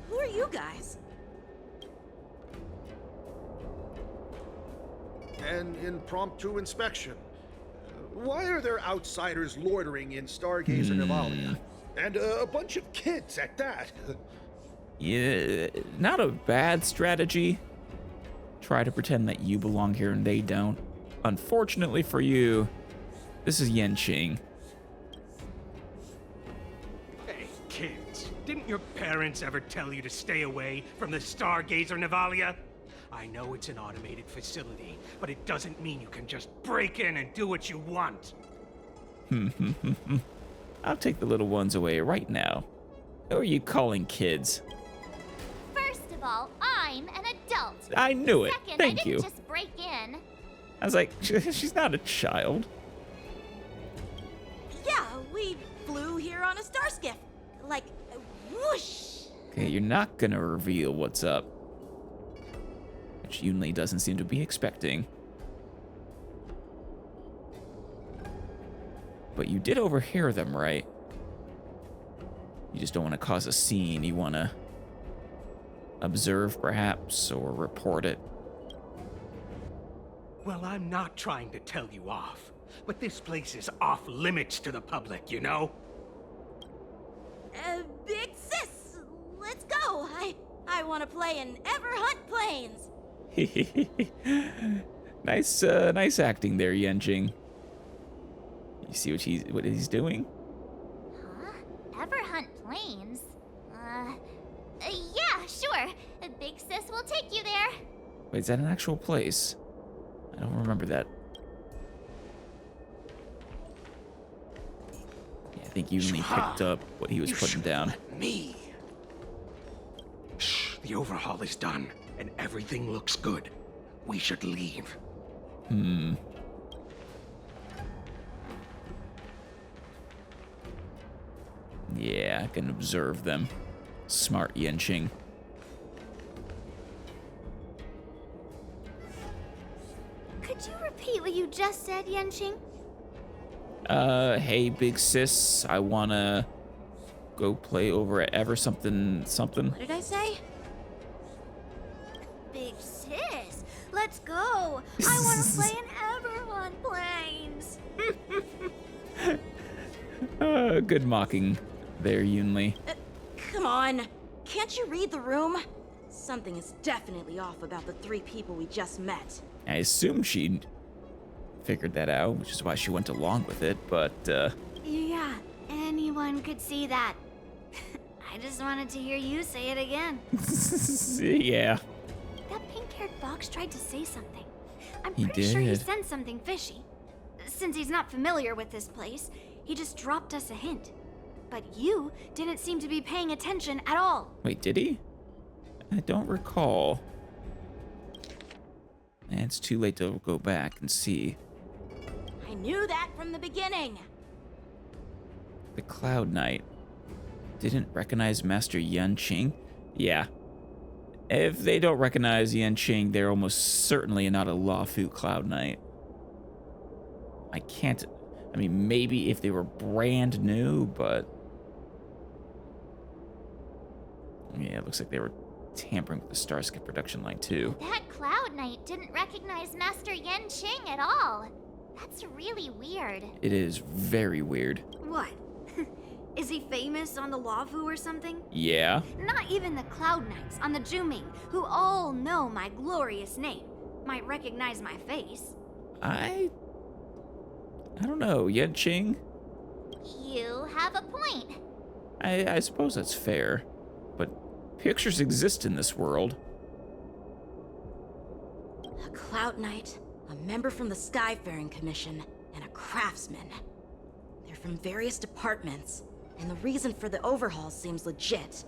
S4: Who are you guys?
S14: An impromptu inspection. Why are there outsiders loitering in Stargazer Navalia? And a bunch of kids at that.
S2: Yeah, not a bad strategy. Try to pretend that you belong here and they don't. Unfortunately for you, this is Yenqing.
S15: Hey, kids, didn't your parents ever tell you to stay away from the Stargazer Navalia? I know it's an automated facility, but it doesn't mean you can just break in and do what you want.
S2: I'll take the little ones away right now. Who are you calling kids?
S1: First of all, I'm an adult.
S2: I knew it.
S1: Second,
S2: Thank
S1: I didn't
S2: you.
S1: just break in.
S2: I was like, she's not a child.
S4: Yeah, we flew here on a star skiff. Like, whoosh.
S2: Okay, you're not gonna reveal what's up. Which Yunli doesn't seem to be expecting. But you did overhear them, right? You just don't want to cause a scene. You want to observe, perhaps, or report it.
S15: Well, I'm not trying to tell you off, but this place is off limits to the public, you know?
S4: Big sis, let's go. I want to play in Everhunt Plains.
S2: Nice acting there, Yenjing. You see what he's doing?
S1: Huh? Everhunt Plains? Yeah, sure. Big Sis will take you there.
S2: Wait, is that an actual place? I don't remember that. Yeah, I think you only picked up what he was putting down.
S15: Let me. Shh, the overhaul is done, and everything looks good. We should leave.
S2: Yeah, I can observe them. Smart Yenching.
S10: Could you repeat what you just said, Yenching?
S2: Hey, big sis, I wanna go play over at Ever something.
S4: What did I say?
S10: Big sis, let's go. I want to play in Everhunt Plains.
S2: Good mocking there, Yunli.
S4: Come on. Can't you read the room? Something is definitely off about the 3 people we just met.
S2: I assume she figured that out, which is why she went along with it, but,
S10: Yeah, anyone could see that. I just wanted to hear you say it again.
S2: yeah.
S10: That pink-haired box tried to say something. I'm
S2: He
S10: pretty sure he
S2: did.
S10: sensed something fishy. Since he's not familiar with this place, he just dropped us a hint. But you didn't seem to be paying attention at all.
S2: Wait, did he? I don't recall. It's too late to go back and see.
S4: I knew that from the beginning.
S2: The Cloud Knight didn't recognize Master Yenching? Yeah. If they don't recognize Yenching, they're almost certainly not a Lawfu Cloud Knight. I mean, maybe if they were brand new, but... Yeah, it looks like they were tampering with the Starskip production line, too.
S1: That Cloud Knight didn't recognize Master Yenching at all. That's really weird.
S2: It is very weird.
S10: What? Is he famous on the Lawfu or something?
S2: Yeah.
S10: Not even the Cloud Knights on the Juming, who all know my glorious name, might recognize my face.
S2: I don't know, Yenching?
S1: You have a point.
S2: I suppose that's fair, but pictures exist in this world.
S4: A Cloud Knight, a member from the Skyfaring Commission, and a craftsman. They're from various departments, and the reason for the overhaul seems legit.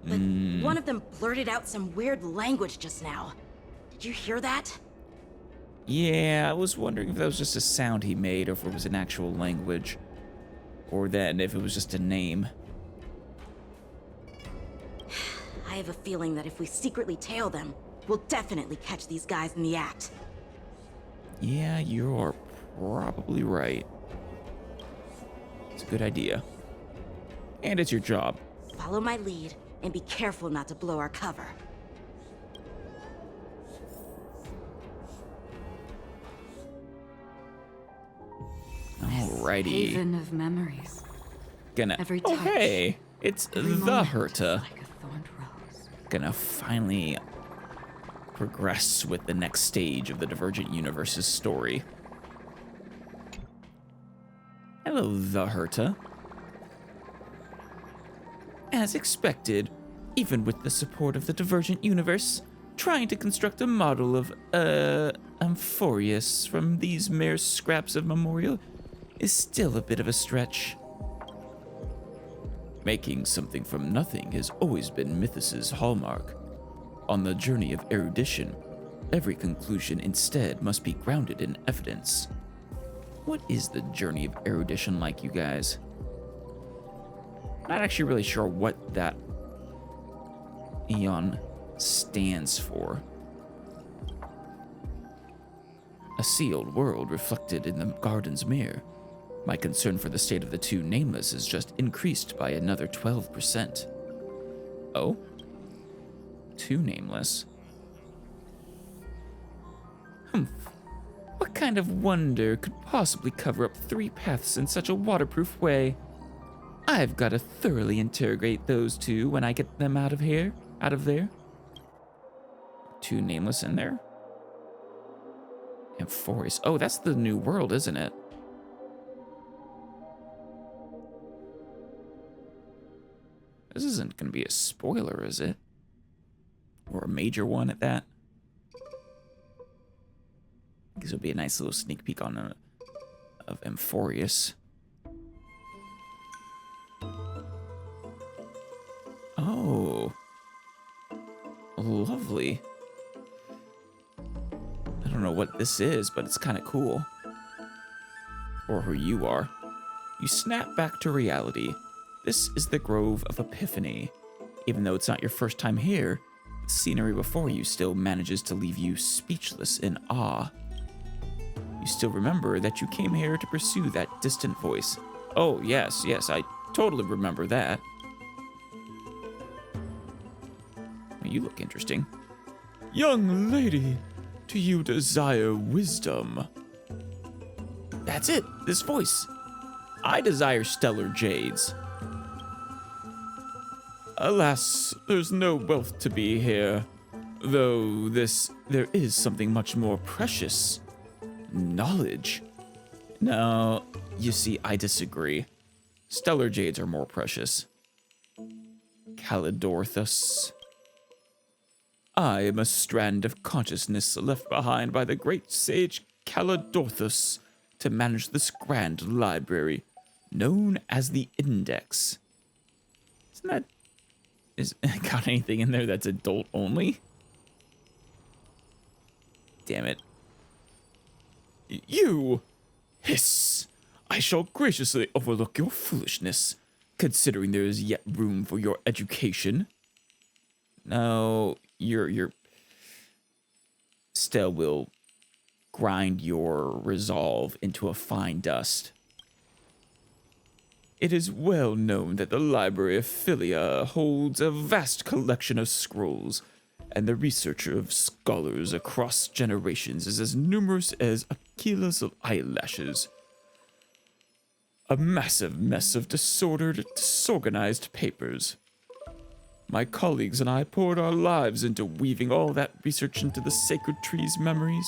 S4: But one of them blurted out some weird language just now. Did you hear that?
S2: Yeah, I was wondering if that was just a sound he made or if it was an actual language. Or then if it was just a name.
S4: I have a feeling that if we secretly tail them, we'll definitely catch these guys in the act.
S2: Yeah, you're probably right. It's a good idea. And it's your job.
S4: Follow my lead, and be careful not to blow our cover.
S2: Alrighty.
S9: Haven of memories.
S2: Gonna.
S9: Every
S2: Oh,
S9: touch,
S2: hey! It's
S9: every
S2: the
S9: moment
S2: Herta.
S9: like a thorned rose.
S2: Gonna finally progress with the next stage of the Divergent Universe's story. Hello, the Herta. As expected, even with the support of the Divergent Universe, trying to construct a model of, Amphorius from these mere scraps of memorial is still a bit of a stretch. Making something from nothing has always been Mythos's hallmark. On the journey of erudition, every conclusion instead must be grounded in evidence. What is the journey of erudition like, you guys? Not actually really sure what that Aeon stands for. A sealed world reflected in the garden's mirror. My concern for the state of the two nameless is just increased by another 12%. Oh? Two nameless? What kind of wonder could possibly cover up 3 paths in such a waterproof way? I've got to thoroughly interrogate those two when I get them out of there. Two nameless in there? And forest. Oh, that's the new world, isn't it? This isn't going to be a spoiler, is it? Or a major one at that? This will be a nice little sneak peek on of Amphorius. Oh. Lovely. I don't know what this is, but it's kind of cool. Or who you are. You snap back to reality. This is the Grove of Epiphany. Even though it's not your first time here, the scenery before you still manages to leave you speechless in awe. You still remember that you came here to pursue that distant voice. Oh, yes, I totally remember that. You look interesting. Young lady, do you desire wisdom? That's it, this voice. I desire stellar jades. Alas, there's no wealth to be here. Though there is something much more precious. Knowledge. No, you see, I disagree. Stellar jades are more precious. Calidorthus. I am a strand of consciousness left behind by the great sage Calidorthus to manage this grand library, known as the Index. Is got anything in there that's adult only? Damn it. You! Hiss! I shall graciously overlook your foolishness, considering there is yet room for your education. No, your still will grind your resolve into a fine dust. It is well known that the Library of Philia holds a vast collection of scrolls, and the research of scholars across generations is as numerous as Aquila's eyelashes. A massive mess of disorganized papers. My colleagues and I poured our lives into weaving all that research into the sacred tree's memories.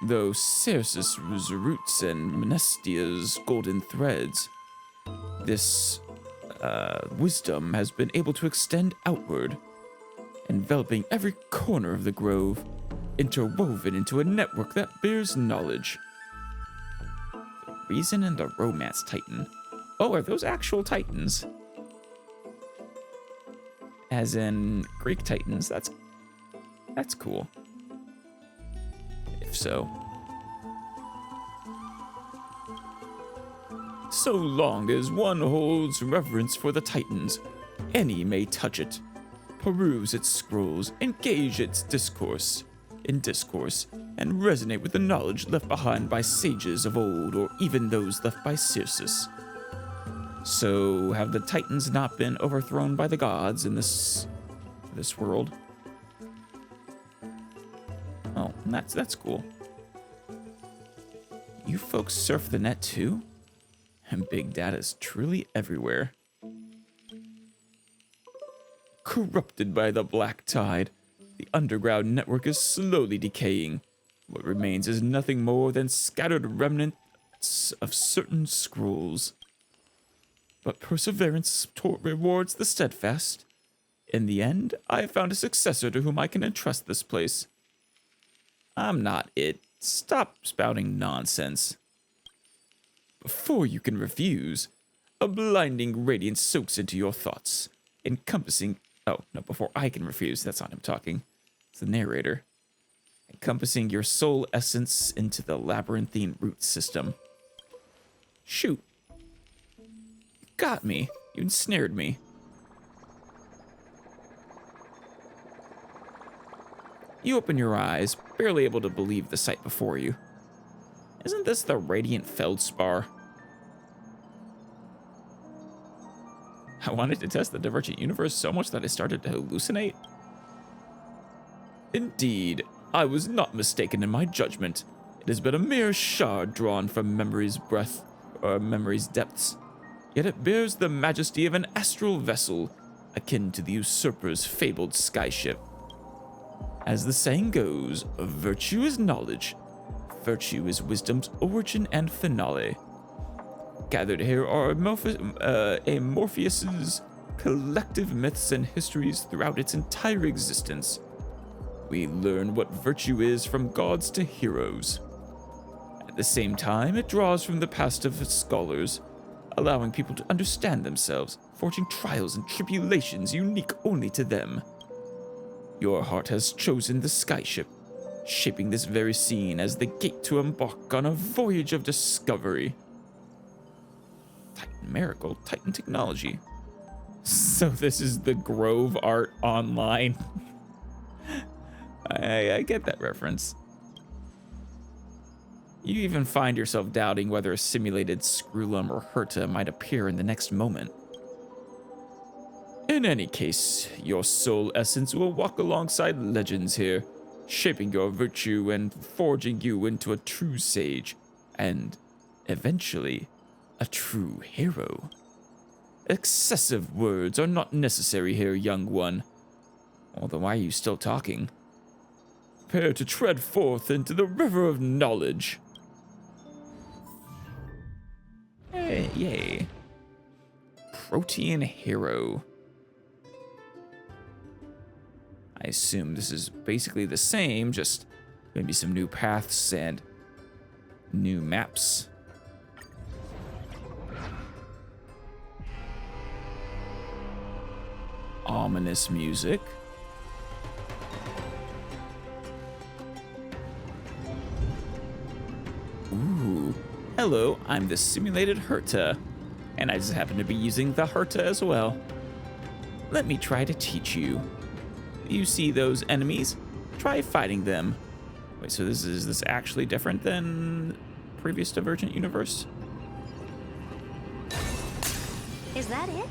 S2: Though Cersus' roots and Menestia's golden threads, this wisdom has been able to extend outward, enveloping every corner of the grove, interwoven into a network that bears knowledge. The Reason and the Romance Titan. Oh, are those actual titans? As in Greek titans? That's cool. If so. So long as one holds reverence for the Titans, any may touch it, peruse its scrolls, engage its discourse, and resonate with the knowledge left behind by sages of old, or even those left by Cersus. So, have the Titans not been overthrown by the gods in this world? Oh, that's cool. You folks surf the net too? And big data is truly everywhere. Corrupted by the black tide, the underground network is slowly decaying. What remains is nothing more than scattered remnants of certain scrolls. But perseverance rewards the steadfast. In the end, I have found a successor to whom I can entrust this place. I'm not it. Stop spouting nonsense. Before you can refuse, a blinding radiance soaks into your thoughts, encompassing... Oh, no, before I can refuse, that's not him talking. It's the narrator. Encompassing your soul essence into the labyrinthine root system. Shoot. You got me. You ensnared me. You open your eyes, barely able to believe the sight before you. Isn't this the radiant feldspar? I wanted to test the divergent universe so much that I started to hallucinate. Indeed, I was not mistaken in my judgment. It is but a mere shard drawn from memory's breath, or memory's depths. Yet it bears the majesty of an astral vessel, akin to the usurper's fabled skyship. As the saying goes, virtue is knowledge. Virtue is wisdom's origin and finale. Gathered here are Morpheus's collective myths and histories throughout its entire existence. We learn what virtue is from gods to heroes. At the same time, it draws from the past of its scholars, allowing people to understand themselves, forging trials and tribulations unique only to them. Your heart has chosen the skyship, shaping this very scene as the gate to embark on a voyage of discovery. Titan Miracle, Titan Technology. So this is the Grove Art Online. I get that reference. You even find yourself doubting whether a simulated Screwlum or Herta might appear in the next moment. In any case, your soul essence will walk alongside legends here, shaping your virtue and forging you into a true sage, and, eventually, a true hero. Excessive words are not necessary here, young one. Although why are you still talking? Prepare to tread forth into the river of knowledge. Hey, yay. Protean hero. I assume this is basically the same, just maybe some new paths and new maps. Ominous music. Ooh. Hello, I'm the simulated Herta, and I just happen to be using the Herta as well. Let me try to teach you. You see those enemies? Try fighting them. Wait, so is this actually different than previous Divergent Universe?
S10: Is that it?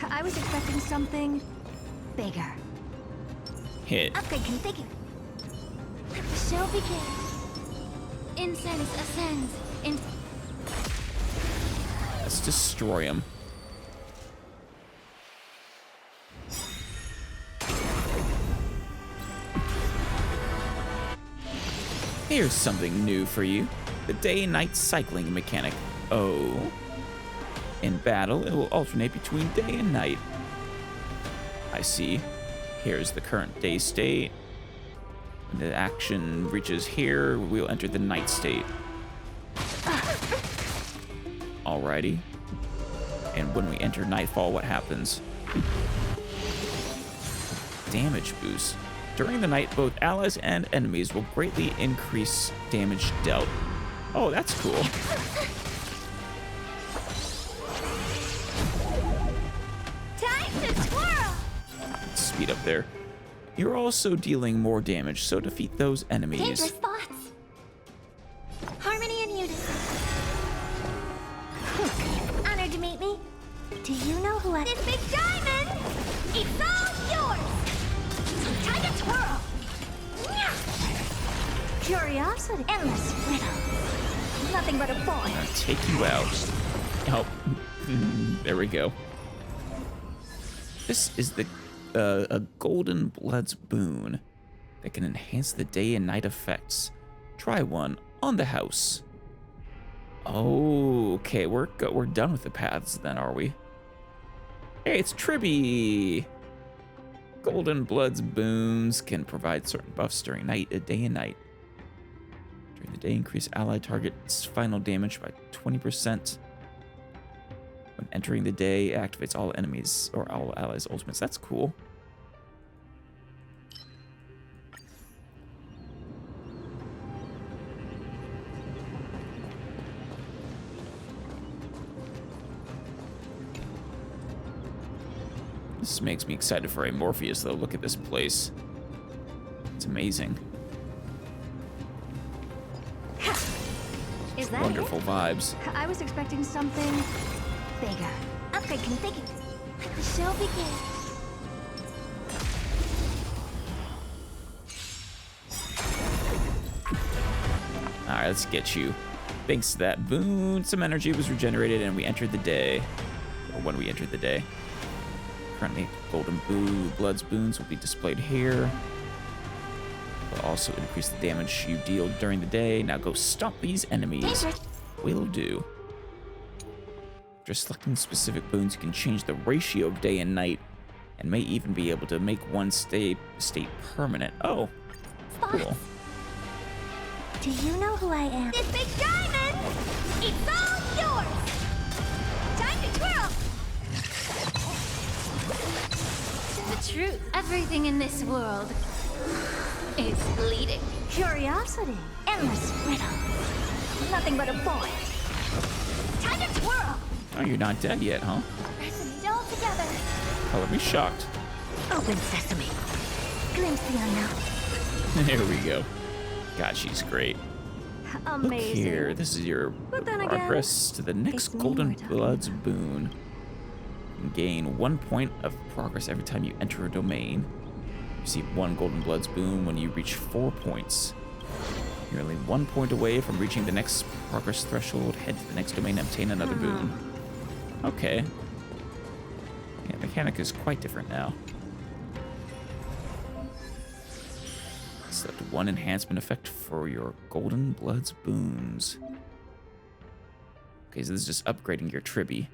S10: I was expecting something bigger.
S2: Hit.
S10: Upgrade configured. The show begins. Incense ascends.
S2: Let's destroy him. Here's something new for you. The day and night cycling mechanic. Oh. In battle, it will alternate between day and night. I see. Here's the current day state. When the action reaches here, we'll enter the night state. Alrighty. And when we enter nightfall, what happens? Damage boost. During the night, both allies and enemies will greatly increase damage dealt. Oh, that's cool.
S10: Time to twirl!
S2: Speed up there. You're also dealing more damage, so defeat those enemies.
S10: Dangerous thoughts. Harmony and unison. Honored to meet me. Do you know who I... This big diamond! It's all yours! Time to twirl! Curiosity. Endless riddle. Nothing but a boy.
S2: I'll take you out. Oh, there we go. This is the a Golden Blood's boon that can enhance the day and night effects. Try one on the house. Oh, okay, we're done with the paths then, are we? Hey, it's Tribby. Golden Blood's boons can provide certain buffs during day and night. During the day, increase allied target's final damage by 20%. When entering the day, activates all enemies or all allies' ultimates. That's cool. This makes me excited for a Morpheus, though. Look at this place. It's amazing.
S10: Is that
S2: Wonderful vibes.
S10: I was expecting something bigger. Upgrade configured. The show begins.
S2: Alright, let's get you. Thanks to that boon, some energy was regenerated and we entered the day. Or when we entered the day. Currently, golden bloods boons will be displayed here. Will also increase the damage you deal during the day. Now go stomp these enemies. Will do. After selecting specific boons, you can change the ratio of day and night, and may even be able to make one state permanent. Oh, cool.
S10: Do you know who I am? This big diamond! It's all yours! Time to twirl! The truth, everything in this world is fleeting. Curiosity, endless riddle. Nothing but a void. Time to twirl!
S2: Oh, you're not dead yet, huh?
S10: Resonate all together.
S2: I'll be shocked.
S10: Open sesame. Glimpse the unknown.
S2: There we go. God, she's great.
S10: Amazing.
S2: Look here, this is your progress to the next Golden Bloods boon. You can gain 1 point of progress every time you enter a domain. Receive 1 Golden Bloods boon when you reach 4 points. You're only 1 point away from reaching the next progress threshold. Head to the next domain and obtain another boon. Okay. Yeah, mechanic is quite different now. Select 1 enhancement effect for your Golden Bloods boons. Okay, so this is just upgrading your Tribby.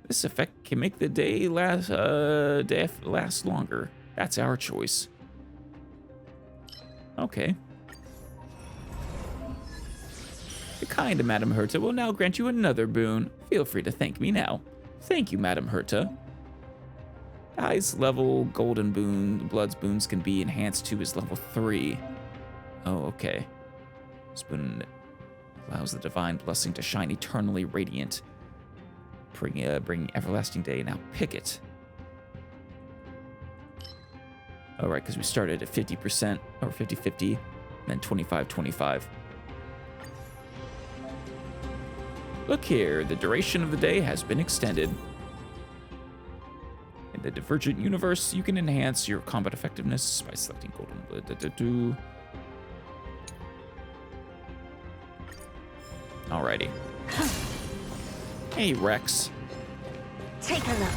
S2: This effect can make the day last longer. That's our choice. Okay. The kind Madam Herta will now grant you another boon. Feel free to thank me now. Thank you, Madam Herta. Highest level Golden Bloods boons can be enhanced to is level 3. Oh, okay. This boon allows the divine blessing to shine eternally radiant, bringing everlasting day. Now pick it. All right, because we started at 50% or 50-50, then 25-25. Look here, the duration of the day has been extended. In the Divergent universe, you can enhance your combat effectiveness by selecting Golden Blood. Alrighty. Hey, Rex.
S10: Take a look.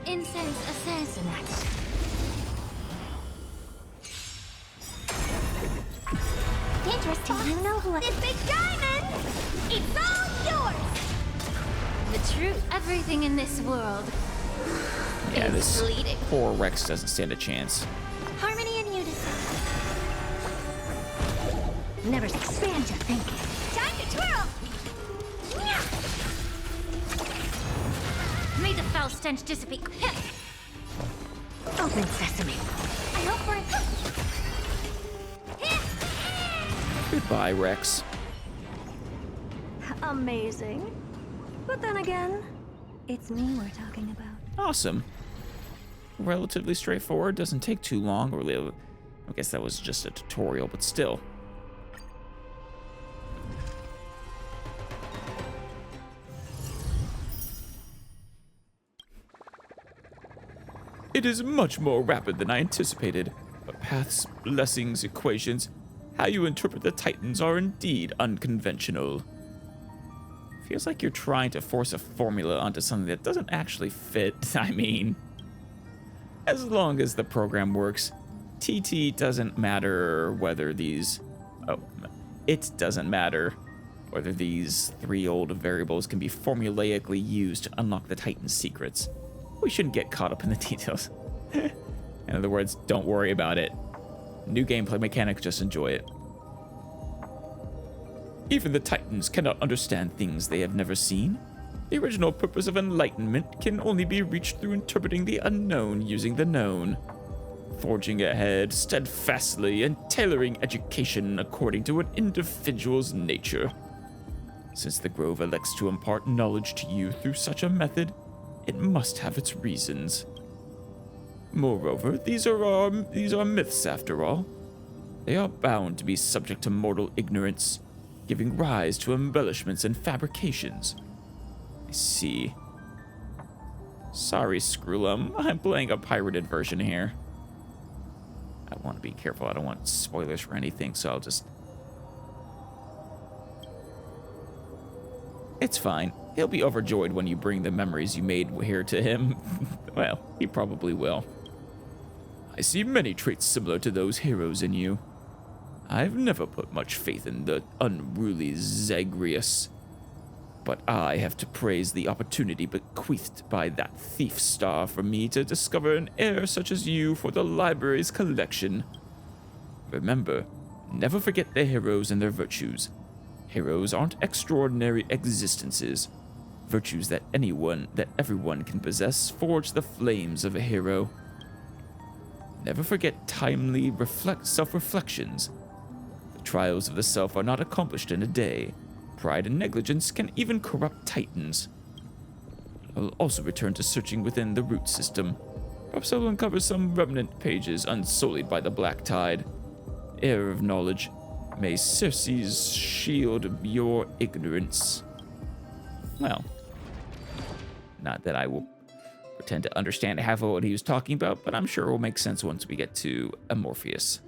S10: Incense assassinate. Dangerous. Do you know who I am? This big diamond! It's all yours! The truth, everything in this world.
S2: Yeah, this poor Rex doesn't stand a chance.
S10: Harmony and unison. Never expand your thinking. Time to twirl! May the foul stench dissipate. Open sesame. I hope we're...
S2: Goodbye, Rex.
S10: Amazing. But then again, it's me we're talking about.
S2: Awesome. Relatively straightforward, doesn't take too long. Or I guess that was just a tutorial, but still. It is much more rapid than I anticipated, but paths, blessings, equations, how you interpret the Titans are indeed unconventional. Feels like you're trying to force a formula onto something that doesn't actually fit. I mean, as long as the program works, TT doesn't matter whether these... Oh, it doesn't matter whether these 3 old variables can be formulaically used to unlock the Titan's secrets. We shouldn't get caught up in the details. In other words, don't worry about it. New gameplay mechanic, just enjoy it. Even the Titans cannot understand things they have never seen. The original purpose of enlightenment can only be reached through interpreting the unknown using the known. Forging ahead steadfastly and tailoring education according to an individual's nature. Since the Grove elects to impart knowledge to you through such a method, it must have its reasons. Moreover, these are myths after all. They are bound to be subject to mortal ignorance, giving rise to embellishments and fabrications. I see. Sorry, Screwlum. I'm playing a pirated version here. I want to be careful. I don't want spoilers for anything, so I'll just... It's fine. He'll be overjoyed when you bring the memories you made here to him. Well, he probably will. I see many traits similar to those heroes in you. I've never put much faith in the unruly Zagreus, but I have to praise the opportunity bequeathed by that thief star for me to discover an heir such as you for the library's collection. Remember, never forget the heroes and their virtues. Heroes aren't extraordinary existences. Virtues that everyone can possess forge the flames of a hero. Never forget timely self-reflections. The trials of the self are not accomplished in a day. Pride and negligence can even corrupt titans. I'll also return to searching within the root system. Perhaps I'll uncover some remnant pages unsullied by the black tide. Heir of knowledge, may Circe's shield your ignorance. Well, not that I will pretend to understand half of what he was talking about, but I'm sure it will make sense once we get to Amorpheus.